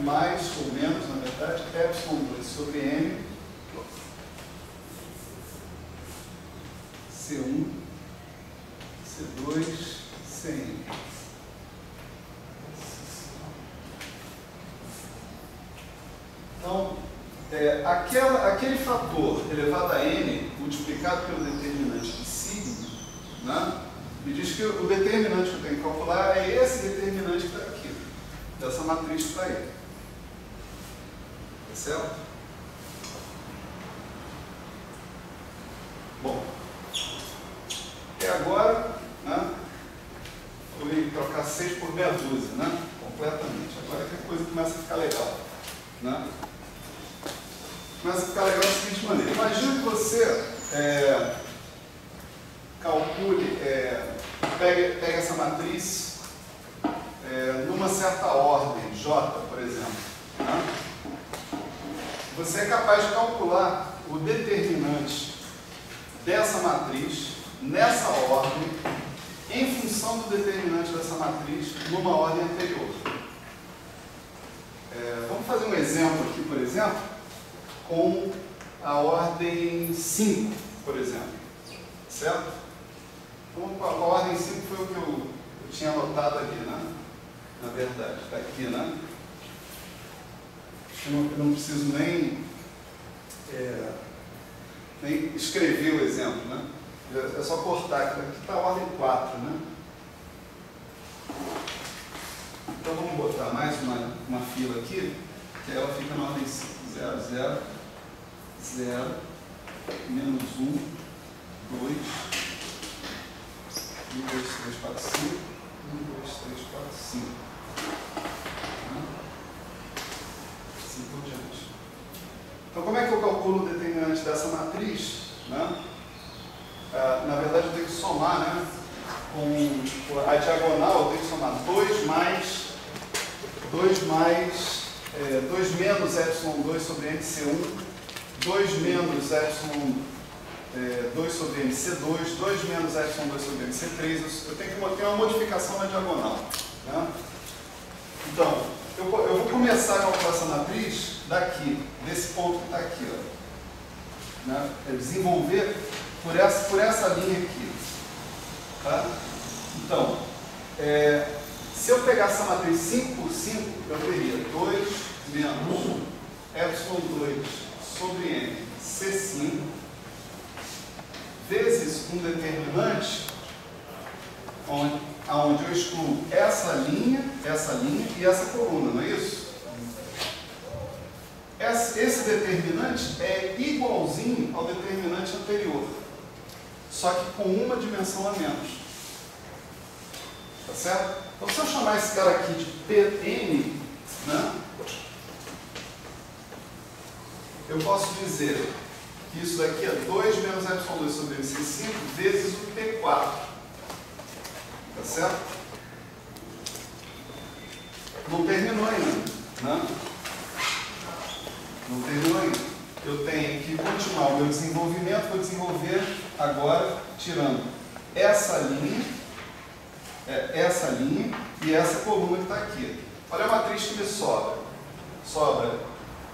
Mais ou menos, na verdade, epsilon 2 sobre n, C1, C2, Cn. Então, aquele fator elevado a n multiplicado pelo determinante de sigma, né, me diz que o determinante que eu tenho que calcular é esse determinante que está aqui, dessa matriz que está aí. Tá certo? Bom, e agora, né, eu vou trocar 6 por meia dúzia, né, completamente. Agora que a coisa começa a ficar legal, né? Começa a ficar legal da seguinte maneira. Imagina que você calcule, pega essa matriz numa certa ordem, J, por exemplo. Né? Você é capaz de calcular o determinante dessa matriz, nessa ordem, em função do determinante dessa matriz, numa ordem anterior. Vamos fazer um exemplo aqui, por exemplo, com a ordem 5, por exemplo. Certo? Então, a ordem 5 foi o que eu tinha anotado ali, né? Na verdade, está aqui, né? Eu não preciso nem escrever o exemplo, né? É só cortar aqui. Aqui está a ordem 4, né? Então vamos botar mais uma fila aqui, que ela fica na ordem 5. 0, 0, 0, menos 1, 2, 1, 2, 3, 4, 5, 1, 2, 3, 4, 5. Assim por diante. Então, como é que eu calculo o determinante dessa matriz? Né? Na verdade, eu tenho que somar, né? Com a diagonal, eu tenho que somar 2 menos epsilon2 sobre mc1, 2 menos epsilon2 sobre mc2, 2 menos epsilon2 sobre mc3. Eu tenho que ter uma modificação na diagonal. Né? Então, eu vou começar a calcular essa matriz daqui, desse ponto que está aqui. Ó. Né? Desenvolver por essa linha aqui. Tá? Então, se eu pegar essa matriz 5 por 5, eu teria 2 menos epsilon2 sobre m, C5, vezes um determinante onde eu excluo essa linha e essa coluna, não é isso? Esse determinante é igualzinho ao determinante anterior, só que com uma dimensão a menos. Tá certo? Então, se eu chamar esse cara aqui de Pn, né, eu posso dizer que isso daqui é 2 menos epsilon2 sobre mc5 vezes o P4. Tá certo? Não terminou ainda. Né? Não terminou ainda. Eu tenho que continuar o meu desenvolvimento. Vou desenvolver agora tirando essa linha e essa coluna que está aqui. Olha a matriz que me sobra. Sobra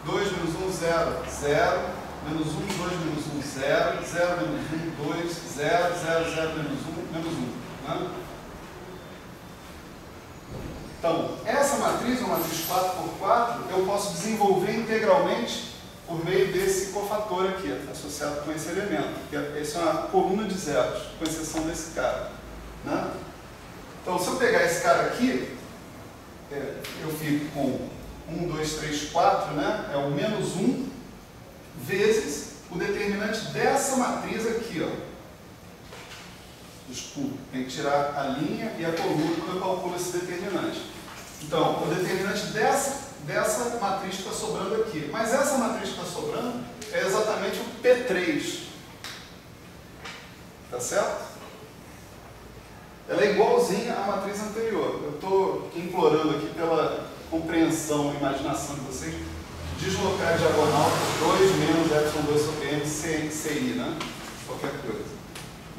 2 menos 1, 0, 0, menos 1, 2 menos 1, 0, 0 menos 1, 2, 0, 0, 0 menos 1, menos 1. Né? Então, essa matriz, uma matriz 4x4, eu posso desenvolver integralmente por meio desse cofator aqui, associado com esse elemento. Essa é uma coluna de zeros, com exceção desse cara. Né? Então, se eu pegar esse cara aqui, eu fico com 1, 2, 3, 4, né? É o menos 1 vezes o determinante dessa matriz aqui, ó. Desculpa, tem que tirar a linha e a coluna quando eu calculo esse determinante. Então, o determinante dessa matriz que está sobrando aqui. Mas essa matriz que está sobrando é exatamente o P3. Tá certo? Ela é igualzinha à matriz anterior. Eu estou implorando aqui pela compreensão e imaginação de vocês deslocar a diagonal por 2 menos epsilon2 sobre m CI, né? Qualquer coisa.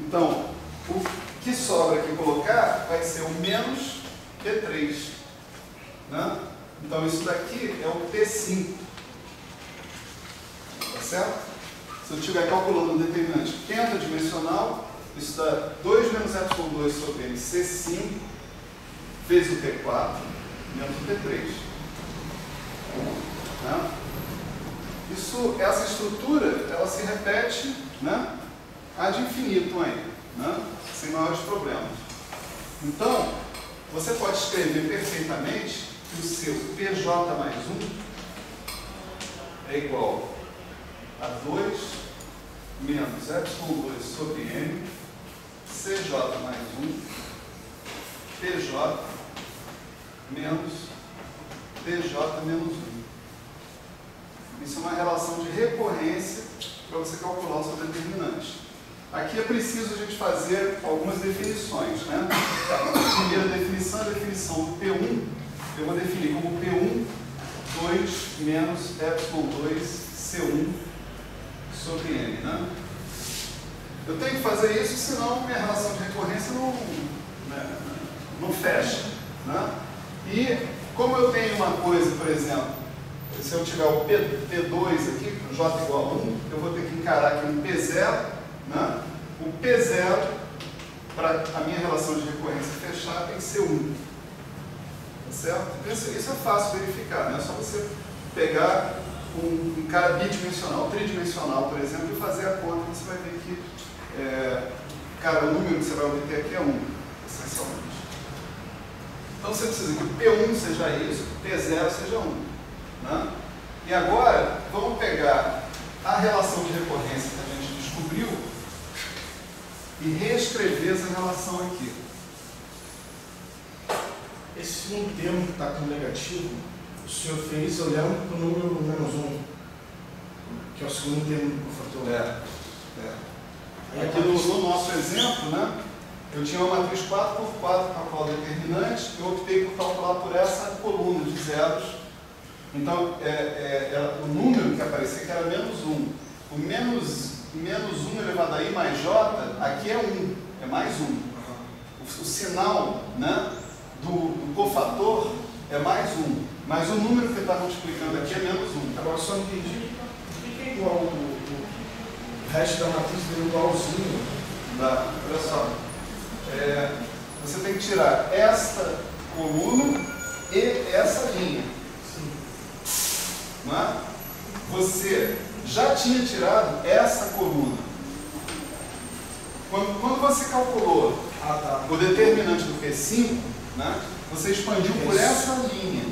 Então, o que sobra aqui colocar vai ser o menos P3. Né? Então, isso daqui é o P5. Tá certo? Se eu estiver calculando um determinante pentadimensional, isso dá 2 menos epsilon2 sobre m C5 vezes o P4 menos o P3. Né? essa estrutura, ela se repete, né, ad infinitum aí, né, sem maiores problemas. Então, você pode escrever perfeitamente que o seu PJ mais 1 é igual a 2 menos epsilon 2 sobre M, CJ mais 1, PJ menos TJ menos 1. Isso é uma relação de recorrência para você calcular o seu determinante. Aqui é preciso a gente fazer algumas definições, né? A primeira definição é a definição do P1. Eu vou definir como P1 2 menos epsilon 2 C1 sobre N, né? Eu tenho que fazer isso, senão minha relação de recorrência não fecha, né? E como eu tenho uma coisa, por exemplo, se eu tiver o P2 aqui, o J igual a 1, eu vou ter que encarar aqui um P0, né? O P0, para a minha relação de recorrência fechar, tem que ser 1. Tá certo? Isso é fácil verificar, né? É só você pegar um cara bidimensional, tridimensional, por exemplo, e fazer a conta, você vai ver que o número que você vai obter aqui é 1, essencialmente. Então você precisa que o P1 seja isso, que o P0 seja 1. Né? E agora, vamos pegar a relação de recorrência que a gente descobriu e reescrever essa relação aqui. Esse segundo termo que está com negativo, o senhor fez olhando para o número menos 1, que é o segundo termo do fator. Aqui no nosso exemplo, né, eu tinha uma matriz 4x4 para calcular o determinante, eu optei por calcular por essa coluna de zeros. Então, o número que aparecia que era menos 1. O menos 1 elevado a I mais J, aqui é 1, é mais 1. O sinal, né, do cofator é mais 1. Mas o número que está multiplicando aqui é menos 1. Agora, só não entendi por que é igual o resto da matriz dele igualzinho. Olha só. Você tem que tirar esta coluna e essa linha. Não é? Você já tinha tirado essa coluna. Quando você calculou o determinante do P5, né, você expandiu por essa linha.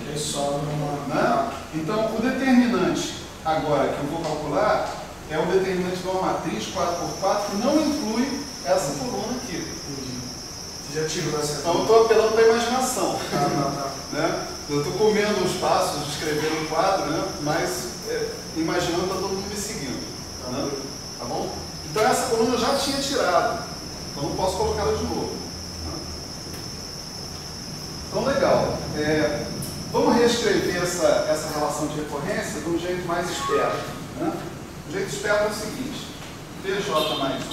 Né? Então, o determinante agora que eu vou calcular é o determinante de uma matriz 4x4 que não inclui essa coluna aqui. Você já tirou essa coluna. Então, eu estou apelando para a imaginação. Né? Eu estou comendo os passos de escrever no quadro, né? Mas imaginando que está todo mundo me seguindo. Né? Tá bom? Então essa coluna eu já tinha tirado. Então não posso colocá-la de novo. Né? Então legal. Vamos reescrever essa relação de recorrência de um jeito mais esperto. Né? O jeito esperto é o seguinte: PJ mais 1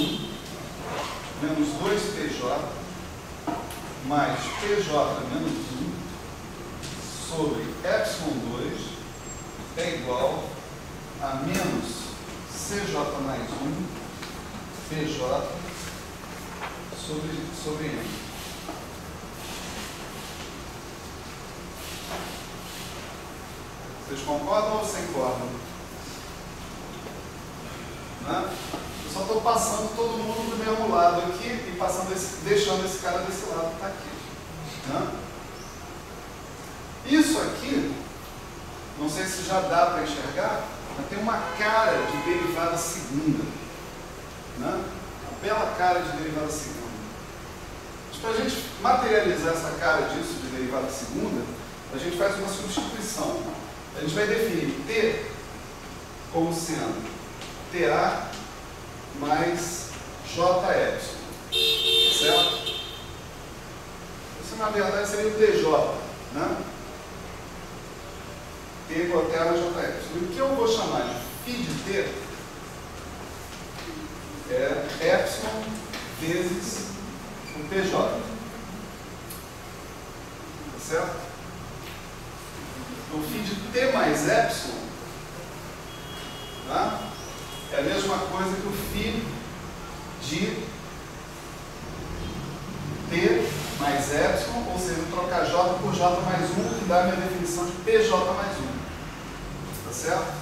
menos 2PJ mais PJ menos 1 sobre epsilon 2 é igual a menos CJ mais 1 PJ sobre M. Vocês concordam ou vocês concordam? Né? Eu só estou passando todo mundo do mesmo lado aqui e deixando esse cara desse lado que está aqui. Né? Isso aqui, não sei se já dá para enxergar, mas tem uma cara de derivada segunda. Né? Uma bela cara de derivada segunda. Mas para a gente materializar essa cara disso de derivada segunda, a gente faz uma substituição. A gente vai definir T como sendo TA mais J epsilon. Certo? Isso na verdade seria o TJ. Né? T igual a TA mais J epsilon. O que eu vou chamar de φ de T é epsilon vezes o PJ. Tá certo? O φ de T mais epsilon, tá? É a mesma coisa que o φ de T mais epsilon, ou seja, trocar J por J mais 1, que dá a minha definição de PJ mais 1. Tá certo?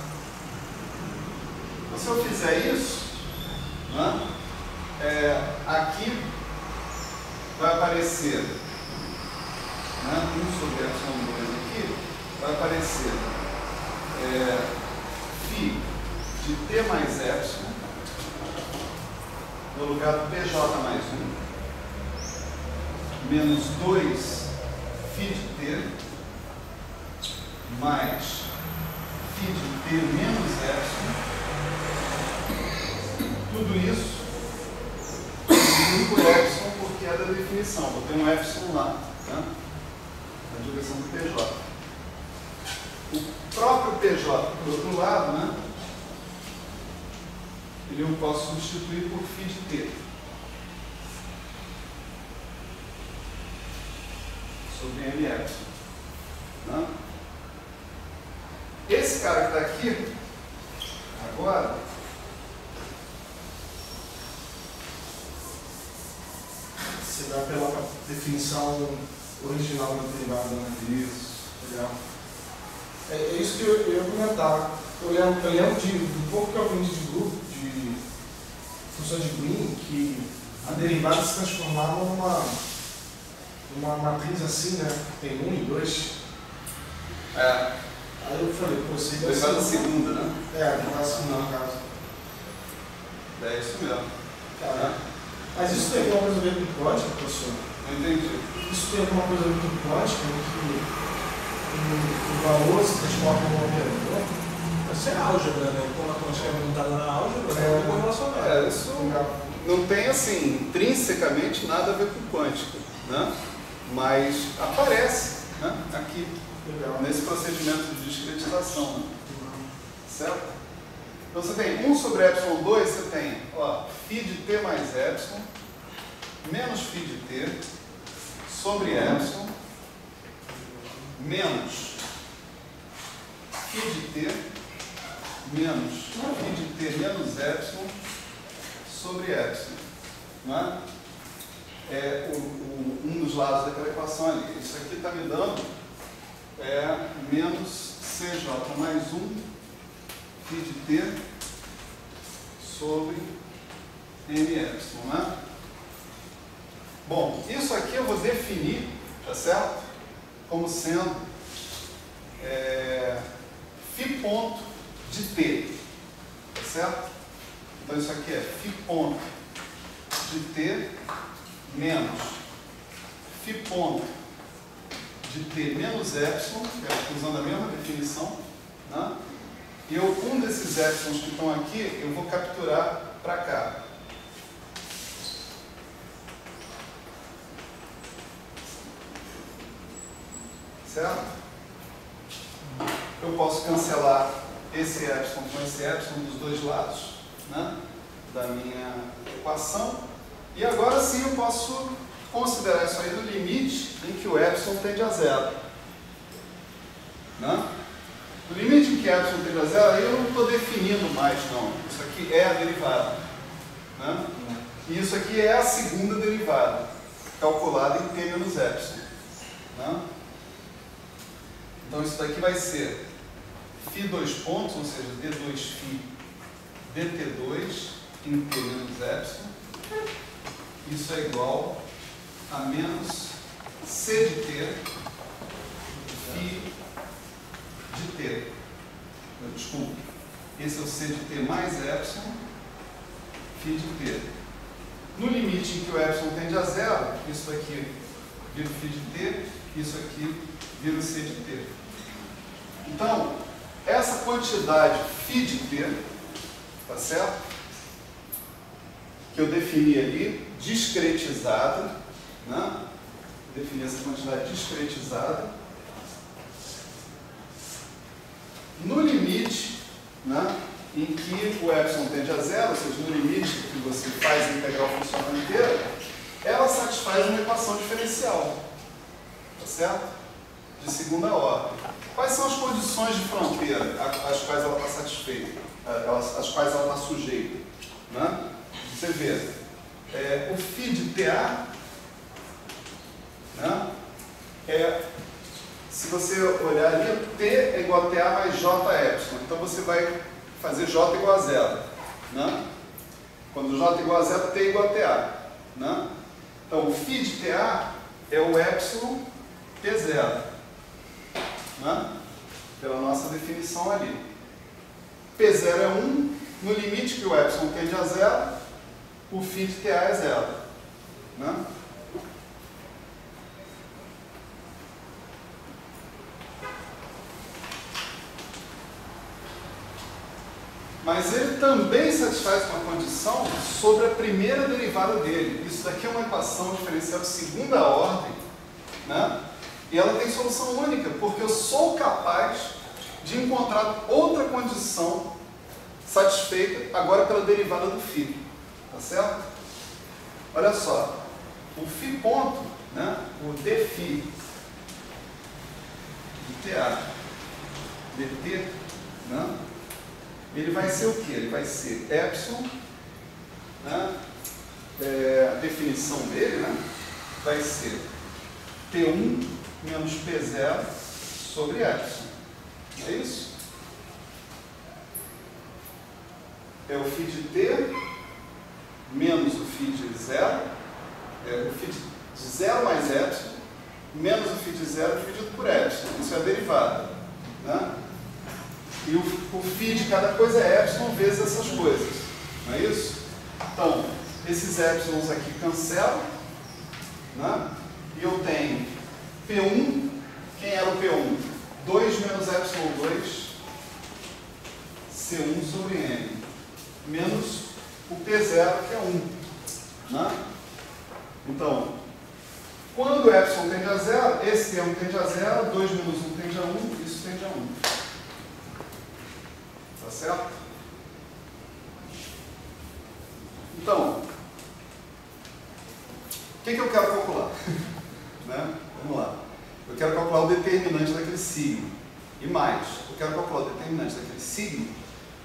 Então, se eu fizer isso, né, aqui vai aparecer, né, 1 sobre epsilon 2 aqui, vai aparecer φ de t mais epsilon no lugar do pj mais 1 menos 2 φ de t mais φ de t menos epsilon, tudo isso por epsilon porque é da definição, vou ter um epsilon lá, né, na direção do pj. O próprio pj do outro lado, né, eu posso substituir por φ de t sobre m epsilon, né? Esse cara que está aqui agora se dá pela definição original da derivada, né? Isso. Legal. É isso que eu ia comentar. Eu lembro do pouco que eu aprendi de grupo, de função de Green, que a derivada se transformava numa matriz assim, né? Tem 1 e 2. Aí eu falei, pô, você deve ser... Derivada segunda, né? derivada segunda, no caso. É isso mesmo. Cara, mas isso tem alguma coisa a ver com quântica, professor? Não entendi. Isso tem alguma coisa a ver com quântica, que o valor se transforma em um operador? Isso é álgebra, né? Como a quântica é montada na álgebra, é uma relacionada. Isso não tem, assim, intrinsecamente nada a ver com quântica, né? Mas aparece, né, aqui, Legal. nesse procedimento de discretização, né? Certo? Então você tem 1 sobre epsilon 2, você tem, ó, φ de t mais epsilon menos φ de t sobre epsilon menos φ de t menos φ de t menos epsilon sobre epsilon, não é? Um dos lados daquela equação ali. Isso aqui está me dando menos cj mais 1 φ de t sobre m epsilon, né? Bom, isso aqui eu vou definir, tá certo? Como sendo φ ponto de t, tá certo? Então isso aqui é φ ponto de t menos φ ponto de t menos epsilon, que é usando a mesma definição, né? E um desses epsilons que estão aqui, eu vou capturar para cá. Certo? Eu posso cancelar esse epsilon com esse epsilon dos dois lados, né, da minha equação. E agora sim eu posso considerar isso aí no limite em que o epsilon tende a zero. Né? No limite em que epsilon tende a zero, aí eu não estou definindo mais, não. Isso aqui é a derivada. Né? E isso aqui é a segunda derivada, calculada em t menos epsilon. Né? Então isso daqui vai ser φ dois pontos, ou seja, d2φ dt2 em t menos epsilon. Isso é igual a menos c de t φ de t. Desculpe, esse é o c de t mais epsilon φ de t. No limite em que o epsilon tende a zero, isso daqui vira o φ de t, isso aqui vira o c de t. Então, essa quantidade φ de t, tá certo? Que eu defini ali, discretizada, né? Defini essa quantidade discretizada. No limite, né, em que o epsilon tende a zero, ou seja, no limite que você faz a integral funcional inteira, ela satisfaz uma equação diferencial, tá certo? De segunda ordem. Quais são as condições de fronteira às quais ela está satisfeita, às quais ela está sujeita? Né? Você vê, o φ de TA, né, se você olhar ali, T é igual a TA mais J epsilon. Então você vai fazer J igual a zero. Né? Quando J igual a zero, T igual a TA. Né? Então, o φ de TA é o epsilon T0. Né? Pela nossa definição ali. P0 é 1, no limite que o epsilon tende a zero, o φ de TA é zero. Né? Mas ele também satisfaz uma condição sobre a primeira derivada dele. Isso daqui é uma equação diferencial de segunda ordem, né? E ela tem solução única, porque eu sou capaz de encontrar outra condição satisfeita agora pela derivada do φ. Tá certo? Olha só, o φ ponto, né? O dφ de TA dt, né? Ele vai ser o quê? Ele vai ser epsilon, né? A definição dele, né? Vai ser T1 menos P0 sobre epsilon. É isso? É o φ de T menos o φ de 0, o φ de 0 mais epsilon, menos o φ de 0 dividido por epsilon. Isso é a derivada. Né? E o φ de cada coisa é epsilon vezes essas coisas. Não é isso? Então, esses epsilons aqui cancelam. Né? E eu tenho P1. Quem era o P1? 2 menos epsilon 2, C1 sobre N. Menos o P0, que é 1. Né? Então, quando o epsilon tende a zero, esse termo tende a zero, 2 menos 1 tende a 1, isso tende a 1. Tá certo? Então, o que eu quero calcular? Né? Vamos lá. Eu quero calcular o determinante daquele sigma. E mais, eu quero calcular o determinante daquele sigma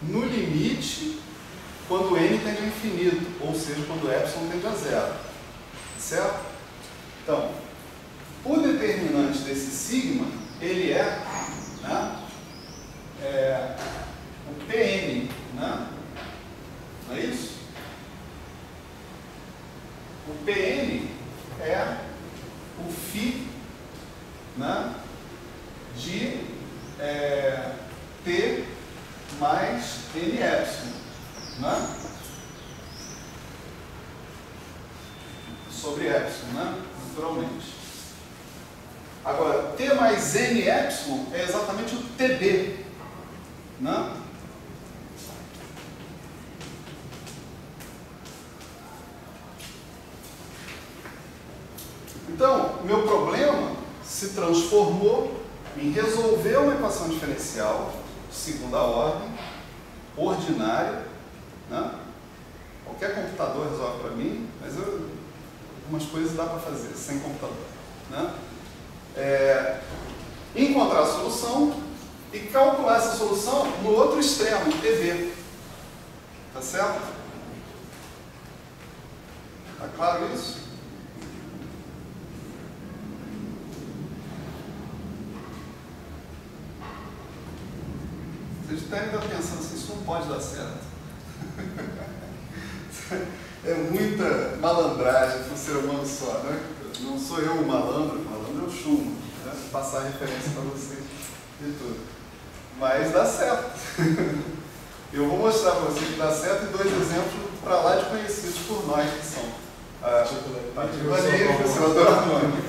no limite quando n tende a infinito, ou seja, quando epsilon tende a zero. Certo? Então, o determinante desse sigma, ele é, né, o Pn, né? Não é isso? O Pn é o φ, né, de T mais N epsilon, né? Sobre epsilon, né? Naturalmente. Agora, T mais N epsilon é exatamente o TB, né? Então, o meu problema se transformou em resolver uma equação diferencial de segunda ordem, ordinária, né? Qualquer computador resolve para mim, mas algumas coisas dá para fazer sem computador, né? Encontrar a solução e calcular essa solução no outro extremo, em TB. Tá certo? Tá claro isso? Vocês devem estar pensando assim, isso não pode dar certo. É muita malandragem para um ser humano só, né? Não sou eu o malandro é o Schumann, né? Vou passar a referência para vocês de tudo. Mas dá certo. Eu vou mostrar para vocês que dá certo e 2 exemplos para lá de conhecidos por nós, que são a partícula livre e o oscilador harmônico.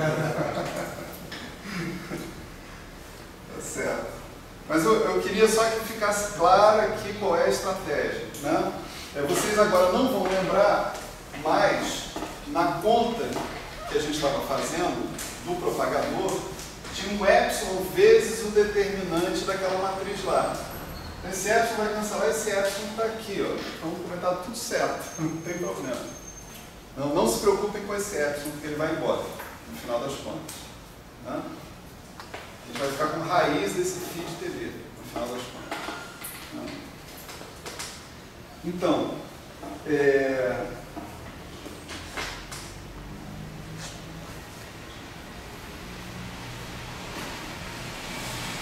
Tá certo. Mas eu queria só que ficasse claro aqui qual é a estratégia, né? Vocês agora não vão lembrar mais, na conta que a gente estava fazendo do propagador, tinha um epsilon vezes o determinante daquela matriz lá. Esse epsilon vai cancelar, esse epsilon está aqui, ó. Então vai estar tudo certo, não tem problema. Não se preocupem com esse epsilon, porque ele vai embora, no final das contas. Né? A gente vai ficar com raiz desse φ de TB, no final das contas. Né? Então,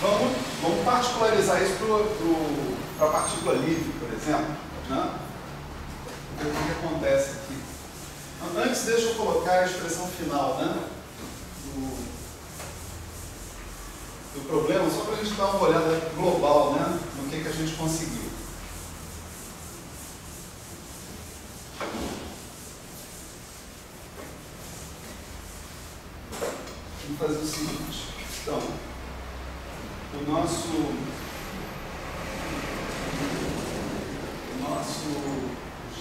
vamos particularizar analisar isso para a partícula livre, por exemplo, né? O que acontece aqui? Antes, deixa eu colocar a expressão final, né? do problema, só para a gente dar uma olhada global, né? No que a gente conseguiu. Vamos fazer o seguinte. Então, o nosso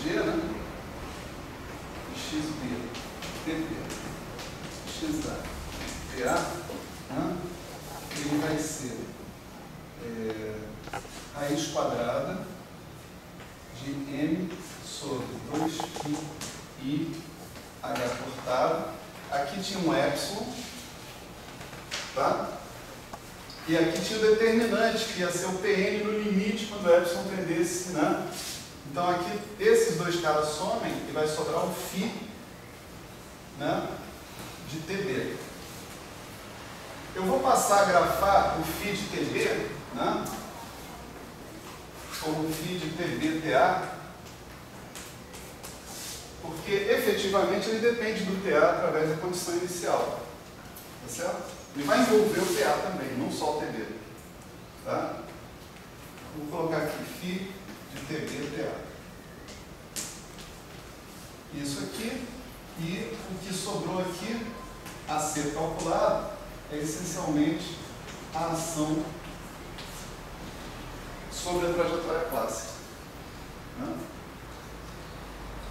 G, né? XB, TB, XA, PA, né? Ele vai ser raiz quadrada de M sobre 2πi H cortado. Aqui tinha um epsilon, tá? E aqui tinha o determinante, que ia ser o Pn no limite quando o epsilon tendesse, né? Então aqui, esses dois caras somem e vai sobrar um φ, né, de Tb. Eu vou passar a grafar o φ de Tb, né, como φ de Tb-Ta, porque efetivamente ele depende do Ta através da condição inicial. Tá certo? Ele vai envolver o Ta também, não só o Tb. Tá? Vou colocar aqui φ de Tb-Ta. Isso aqui, e o que sobrou aqui a ser calculado é essencialmente a ação sobre a trajetória clássica. Né?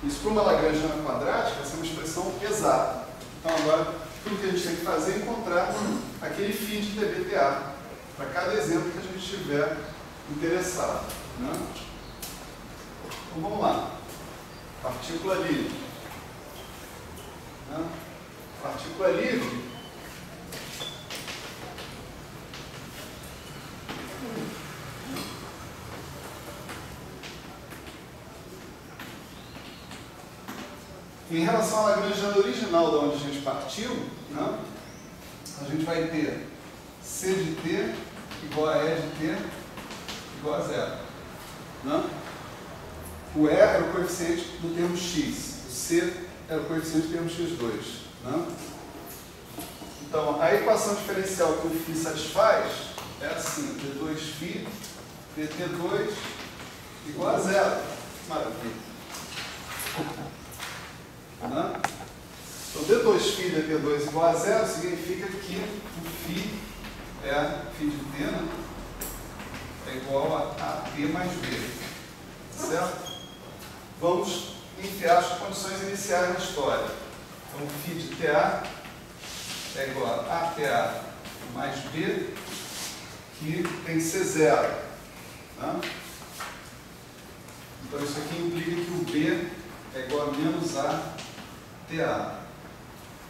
Isso para uma lagrangiana quadrática vai ser uma expressão exata. Então agora, tudo que a gente tem que fazer é encontrar aquele φ de Tb-Ta para cada exemplo que a gente estiver interessado. Né? Então vamos lá. Partícula livre. Né? Partícula livre em relação à lagrangiana original de onde a gente partiu, né? A gente vai ter C de t igual a E de t igual a zero. Né? O E era o coeficiente do termo x, o C era o coeficiente do termo x2. Né? Então, a equação diferencial que o φ satisfaz é assim, d2φ dt2 igual a zero. Maravilha. Né? Então, d2φ dt2 igual a zero significa que o φ φ de t, né? É igual a t mais b. Certo? Vamos enfiar as condições iniciais na história. Então, φ de TA é igual a TA mais B, que tem que ser zero. Né? Então, isso aqui implica que o B é igual a menos A TA.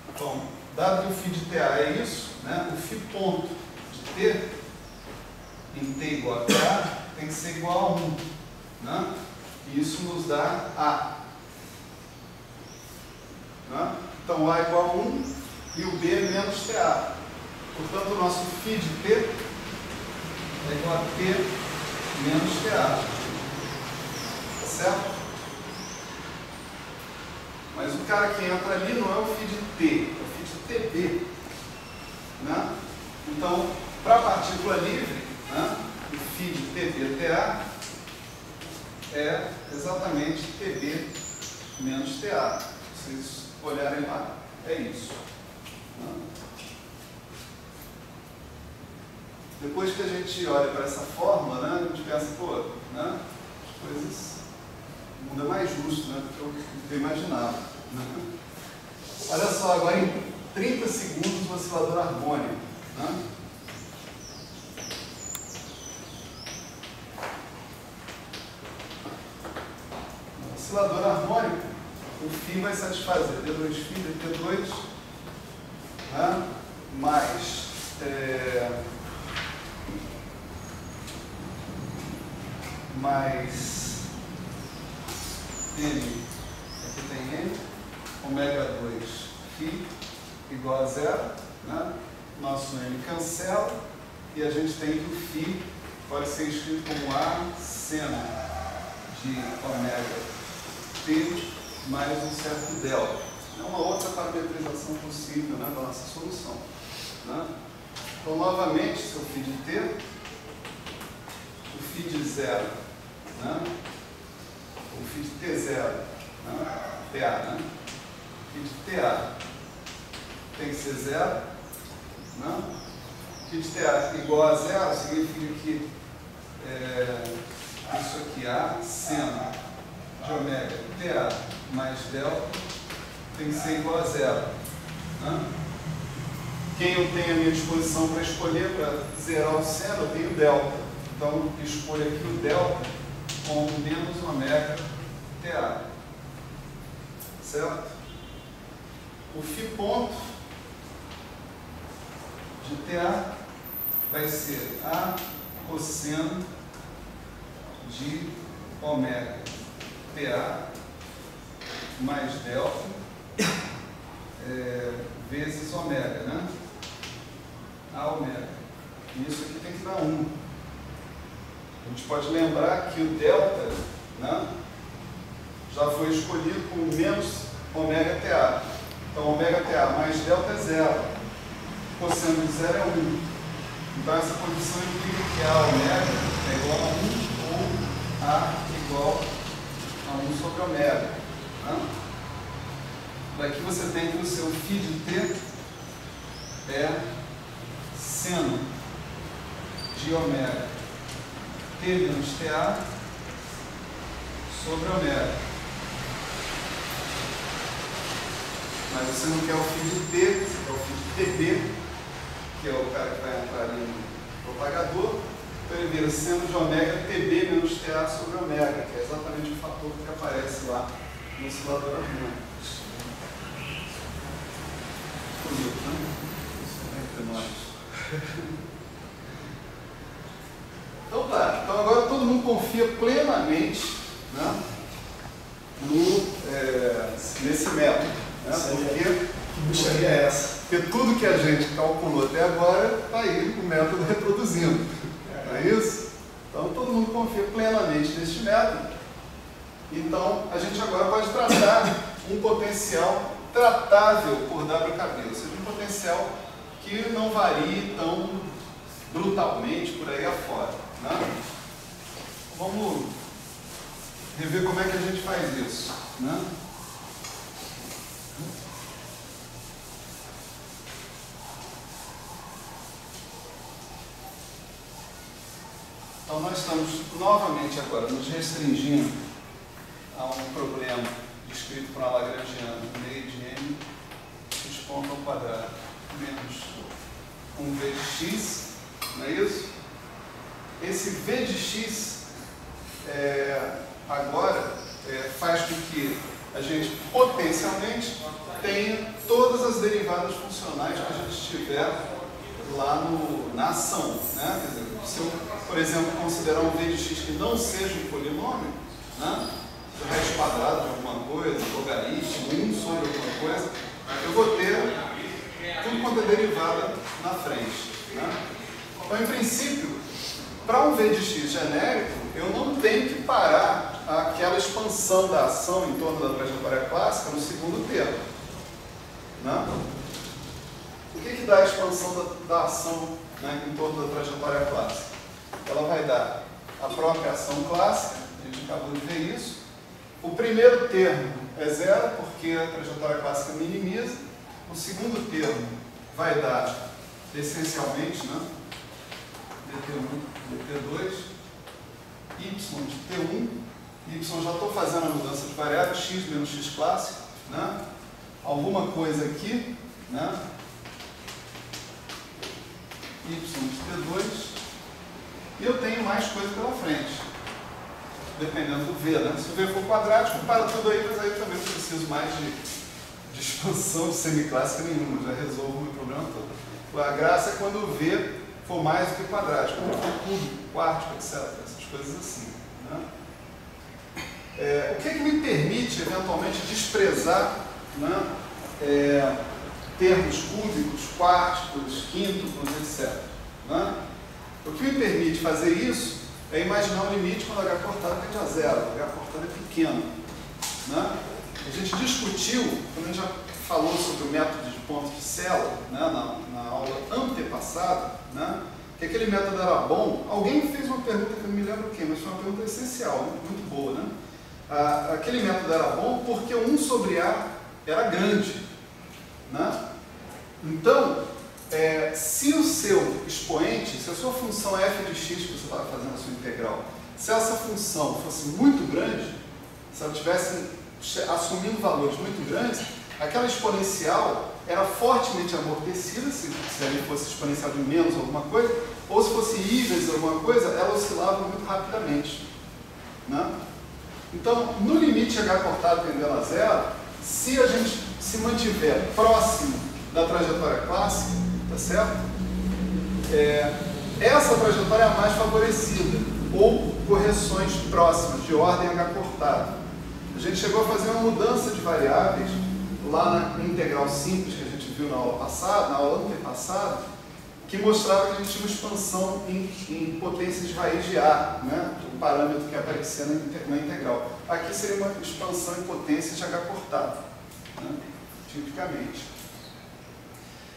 Então, dado que o φ de TA é isso, né? O φ ponto de T, em T igual a TA, tem que ser igual a 1. Né? E isso nos dá A. Né? Então, A é igual a 1 e o B é menos TA. Portanto, o nosso φ de T é igual a T menos TA. Tá certo? Mas o cara que entra ali não é o φ de T, é o φ de TB. Né? Então, para a partícula livre, né, o φ de TB-TA é exatamente TB menos TA. Se vocês olharem lá, é isso. Depois que a gente olha para essa fórmula, né, a gente pensa, pô, né, as coisas, o mundo é mais justo, né, do que eu imaginava. Né? Olha só, agora em 30 segundos o oscilador harmônico. Né? Oscilador harmônico, o φ vai satisfazer d2φ, dt2, né? Mais n, aqui tem n, ômega 2 φ igual a zero, né? Nosso n cancela e a gente tem que o φ pode ser escrito como A seno de ômega t mais um certo delta. É uma outra parametrização possível, né, da nossa solução. Né? Então, novamente, se eu φ de t, o φ de zero, né? O φ de t0, né? TA, né? O φ de TA tem que ser zero, né? O φ de TA igual a zero significa que isso aqui, A seno de ômega TA mais delta, tem que ser igual a zero. Né? Quem eu tenho à minha disposição para escolher, para zerar o seno, eu tenho delta. Então, eu escolho aqui o delta com menos ômega TA. Certo? O φ ponto de TA vai ser A cosseno de ômega TA mais delta vezes ômega, né? A ômega. E isso aqui tem que dar 1. A gente pode lembrar que o delta, né, já foi escolhido com menos ômega TA. Então, ômega TA mais delta é 0. Cosseno de 0 é 1. Então, essa condição implica que A ômega é igual a 1 ou A igual a 1 sobre ômega. Né? Daqui você tem que o seu φ de t é seno de ômega t menos TA sobre ômega. Mas você não quer o φ de t, você quer o φ de TB, que é o cara que vai entrar ali no propagador. Então ele vira seno de ômega TB menos TA sobre ômega, que é exatamente o fator que aparece lá no oscilador harmônico. Bonito, né? Entre nós. Então tá, então agora todo mundo confia plenamente, né, nesse método. Né? Que bruxaria é essa? Porque tudo que a gente calculou até agora está aí o método reproduzindo. Não é isso? Então todo mundo confia plenamente neste método. Então a gente agora pode tratar um potencial tratável por WKB, ou seja, um potencial que não varie tão brutalmente por aí afora. Né? Vamos rever como é que a gente faz isso. Né? Então nós estamos novamente agora nos restringindo a um problema descrito por uma lagrangiana no meio de M expondo ao quadrado menos 1v de x, não é isso? Esse v de x agora faz com que a gente potencialmente tenha todas as derivadas funcionais que a gente tiver lá na ação. Né? Quer dizer, se eu, por exemplo, considerar um v de x que não seja um polinômio, né? O resto quadrado de alguma coisa, logaritmo, 1 sobre alguma coisa, eu vou ter tudo quanto é derivada na frente. Né? Então, em princípio, para um v de x genérico, eu não tenho que parar aquela expansão da ação em torno da trajetória clássica no segundo termo. Né? O que dá a expansão da ação, né, em torno da trajetória clássica? Ela vai dar a própria ação clássica, a gente acabou de ver isso. O primeiro termo é zero, porque a trajetória clássica minimiza. O segundo termo vai dar, essencialmente, né, dt1, dt2, y de t1, y já estou fazendo a mudança de variável, x menos x clássico, né, alguma coisa aqui, né, y de t2, e eu tenho mais coisa pela frente, dependendo do v, né? Se o v for quadrático, para tudo aí, mas aí eu também não preciso mais de expansão de semiclássica nenhuma, já resolvo o meu problema todo. A graça é quando o v for mais do que quadrático, quando for cúbico, quartico, etc. Essas coisas assim. Né? O que me permite, eventualmente, desprezar, né, termos cúbicos, quarticos, quíntuplos, etc. Né? O que me permite fazer isso é imaginar um limite quando h cortado tende a zero, h cortado é pequeno. Né? A gente discutiu, quando a gente já falou sobre o método de ponto de célula, né, na aula antepassada, né, que aquele método era bom. Alguém fez uma pergunta que eu não me lembro quem, mas foi uma pergunta essencial, né, muito boa. Né? Aquele método era bom porque 1 sobre A era grande. Né? Então, se o seu expoente, se a sua função f de x que você estava fazendo a sua integral, se essa função fosse muito grande, se ela estivesse assumindo valores muito grandes, aquela exponencial era fortemente amortecida, se ali fosse exponencial de menos alguma coisa, ou se fosse y vezes alguma coisa, ela oscilava muito rapidamente. Né? Então, no limite h cortado tendendo a zero, se a gente se mantiver próximo da trajetória clássica, tá certo? Essa trajetória é a mais favorecida, ou correções próximas, de ordem h cortado. A gente chegou a fazer uma mudança de variáveis lá na integral simples que a gente viu na aula passada, na aula antepassada, que mostrava que a gente tinha uma expansão em potências de raiz de A, né? O parâmetro que aparecia na integral. Aqui seria uma expansão em potências de h cortado, né? Tipicamente.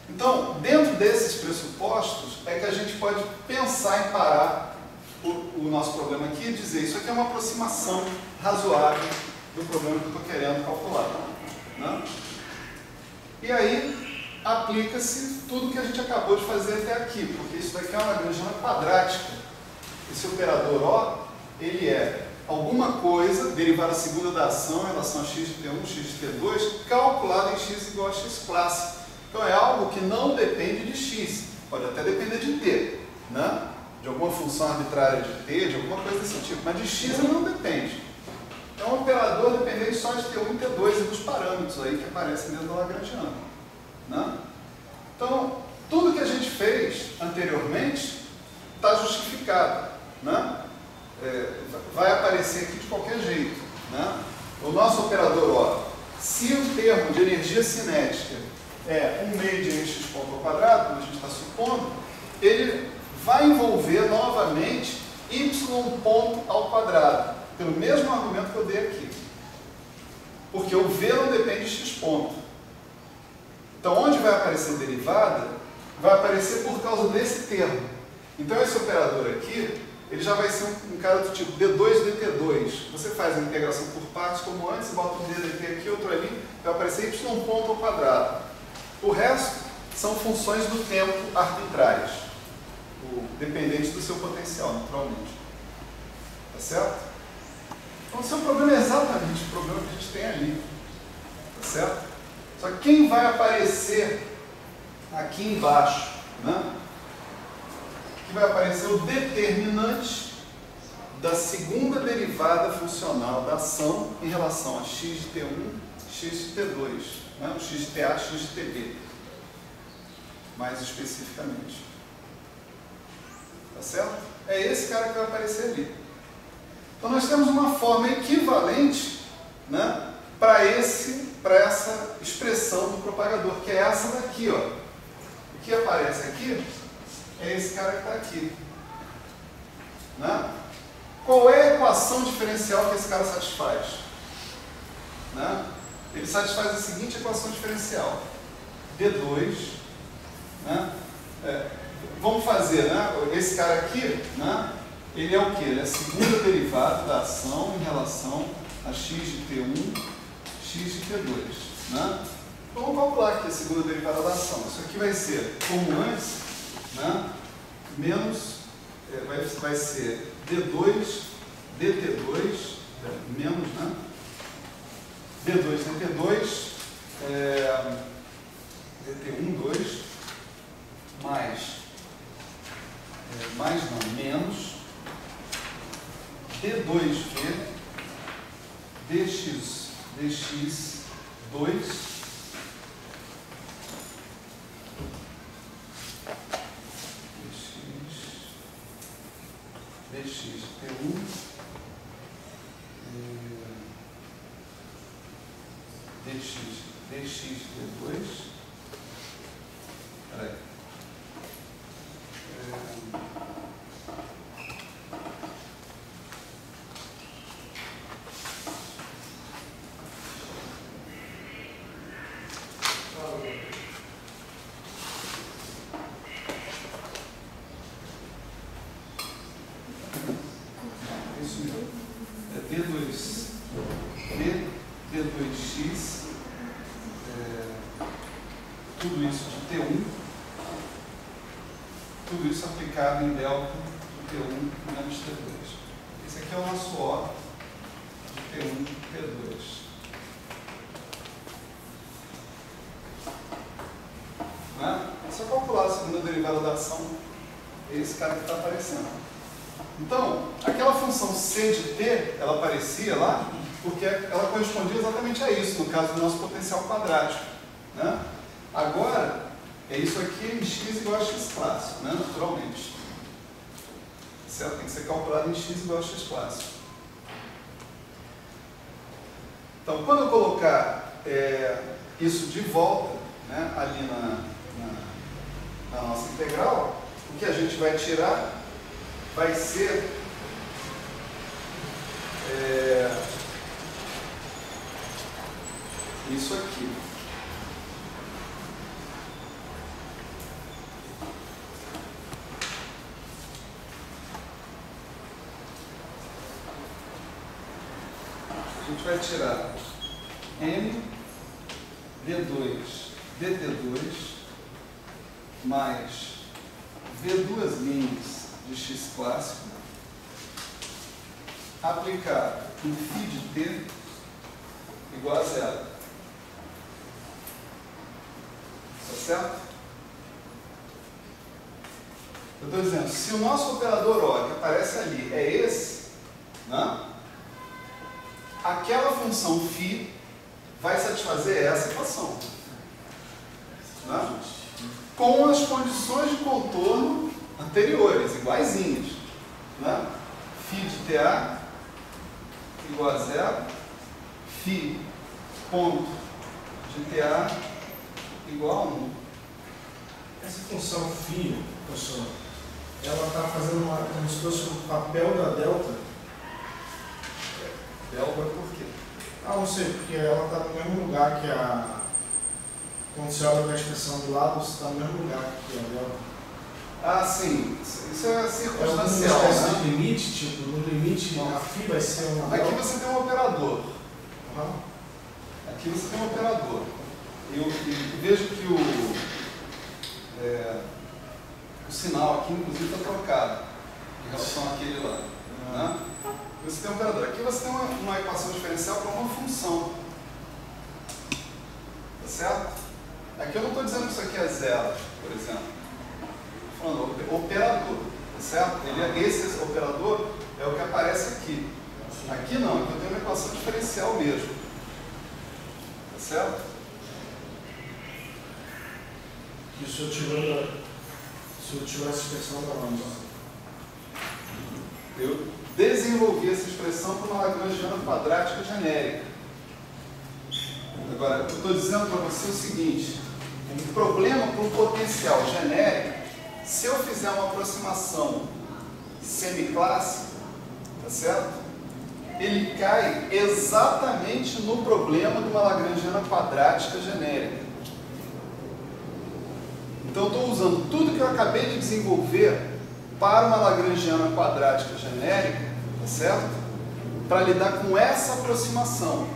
Então, dentro desses pressupostos, é que a gente pode pensar em parar o nosso problema aqui e dizer isso aqui é uma aproximação razoável do problema que eu estou querendo calcular. Né? E aí, aplica-se tudo que a gente acabou de fazer até aqui, porque isso daqui é uma Lagrangiana quadrática. Esse operador O, ele é alguma coisa, derivada segunda da ação em relação a x de t1, x de t2, calculado em x igual a x clássico. Então é algo que não depende de x, pode até depender de t, né? De alguma função arbitrária de t, de alguma coisa desse tipo, mas de x ele não depende. É um operador dependente só de t1 e t2 e dos parâmetros aí que aparecem dentro da Lagrangiana. Né? Então, tudo que a gente fez anteriormente está justificado. Né? Vai aparecer aqui de qualquer jeito. Né? O nosso operador O, se o termo de energia cinética é 1 meio de mx ponto ao quadrado, como a gente está supondo, ele vai envolver novamente y ponto ao quadrado, pelo mesmo argumento que eu dei aqui. Porque o v não depende de x ponto. Então, onde vai aparecer derivada, vai aparecer por causa desse termo. Então, esse operador aqui, ele já vai ser um cara do tipo d2, dt2. Você faz a integração por partes como antes, bota um d dt aqui, outro ali, vai aparecer y ponto ao quadrado. O resto são funções do tempo arbitrárias, dependentes do seu potencial, naturalmente. Tá certo? Então, o seu problema é exatamente o problema que a gente tem ali. Tá certo? Só que quem vai aparecer aqui embaixo, né? Que vai aparecer o determinante da segunda derivada funcional da ação em relação a x de t1, x de t2, né? O x de ta, x de tb, mais especificamente. Tá certo? É esse cara que vai aparecer ali. Então nós temos uma forma equivalente, né, para essa expressão do propagador, que é essa daqui, ó. O que aparece aqui é esse cara que está aqui. Né? Qual é a equação diferencial que esse cara satisfaz? Né? Ele satisfaz a seguinte equação diferencial. D2, né? Vamos fazer, né? Esse cara aqui, né? Ele é o quê? Ele é a segunda derivada da ação em relação a x de t1, x de t2. Né? Então, vamos calcular aqui a segunda derivada da ação. Isso aqui vai ser, como antes, né? Menos, vai ser d2, dt2, menos, né? d2, dt2, dt1, 2, menos d2v dx2 dx t1 dx t2. Peraí. isso mesmo. É D2, D2x, tudo isso de T1, tudo isso aplicado em delta de T1 menos T2. Esse aqui é o nosso O de T1 e T2. Né? É só calcular a segunda derivada da ação, é esse cara que está aparecendo. Então, aquela função c de t, ela aparecia lá, porque ela correspondia exatamente a isso, no caso do nosso potencial quadrático. Né? Agora, é isso aqui em x igual a x clássico, né? Naturalmente. Certo? Tem que ser calculado em x igual a x clássico. Então, quando eu colocar isso de volta, né, ali na nossa integral, o que a gente vai tirar vai ser isso aqui. A gente vai tirar m v2 dt2 mais v2' de x clássico aplicado em φ de t igual a zero. Tá certo? Eu estou dizendo, se o nosso operador O que aparece ali é esse, né? Aquela função φ vai satisfazer essa equação. Né? Com as condições de contorno anteriores, iguaizinhas. Né? Φ de TA igual a zero, φ ponto de TA igual a 1. Essa função φ, professor, ela está fazendo como se fosse o papel da delta. Delta por quê? Não sei, porque ela está no mesmo lugar que a... Quando você olha para a expressão do lado, você está no mesmo lugar que a delta. Ah, sim. Isso é circunstancial. Uma espécie de limite, tipo, no limite a φ vai ser uma delta. Aqui você tem um operador. Uhum. Aqui você tem um operador. Eu vejo que o sinal aqui, inclusive, está trocado em relação àquele lá. Né? Você tem um operador. Aqui você tem uma equação diferencial para uma função. Tá certo? Aqui eu não estou dizendo que isso aqui é zero, por exemplo. Estou falando operador. Tá certo? Esse operador é o que aparece aqui. Aqui não, aqui eu tenho uma equação diferencial mesmo. Tá certo? E o senhor tirou essa expressão da onde? Eu desenvolvi essa expressão para uma lagrangiana quadrática genérica. Agora, eu estou dizendo para você o seguinte: um problema com potencial genérico, se eu fizer uma aproximação semiclássica, tá certo? Ele cai exatamente no problema de uma lagrangiana quadrática genérica. Então, eu estou usando tudo que eu acabei de desenvolver para uma lagrangiana quadrática genérica, tá certo? Para lidar com essa aproximação.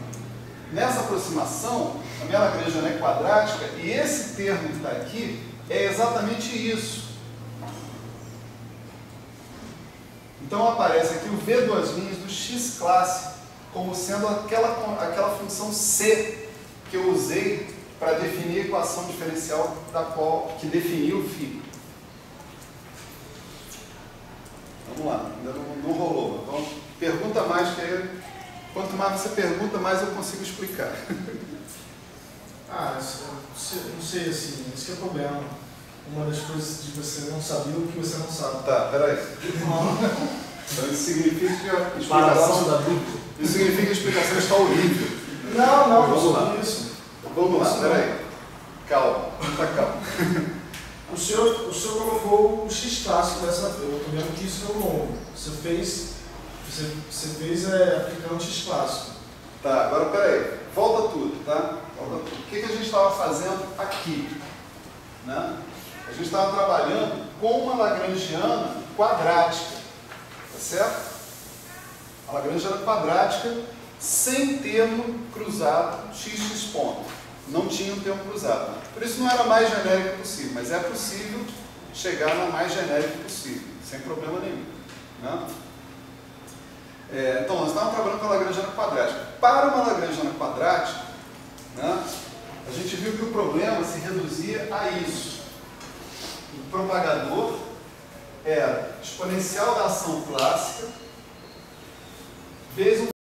Nessa aproximação, a minha lagrangiana é quadrática e esse termo que está aqui é exatamente isso. Então aparece aqui o V2' do x clássico como sendo aquela função C que eu usei para definir a equação diferencial que definiu o φ. Vamos lá, ainda não rolou. Então, pergunta mais, que aí, quanto mais você pergunta, mais eu consigo explicar. Não sei, assim, esse que é o problema. Uma das coisas de você não saber o que você não sabe. Tá, peraí. Então isso significa que a Paração da dúvida. Isso significa que a explicação está horrível. Não, vamos lá. Isso. Vamos lá, peraí. Calma, muita calma. O senhor colocou o x clássico dessa vez. Eu estou vendo que isso é o longo. Você fez aplicando o x clássico. Tá, agora peraí. Volta tudo, tá? Volta tudo. O que a gente estava fazendo aqui? Né? A gente estava trabalhando com uma lagrangiana quadrática. Tá certo? Lagrangiana quadrática sem termo cruzado xx ponto. Não tinha um termo cruzado. Por isso não era a mais genérica possível, mas é possível chegar na mais genérica possível, sem problema nenhum. Né? Então, nós estávamos trabalhando com a Lagrangiana quadrática. Para uma Lagrangiana quadrática, né, a gente viu que o problema se reduzia a isso. O propagador era exponencial da ação clássica vezes um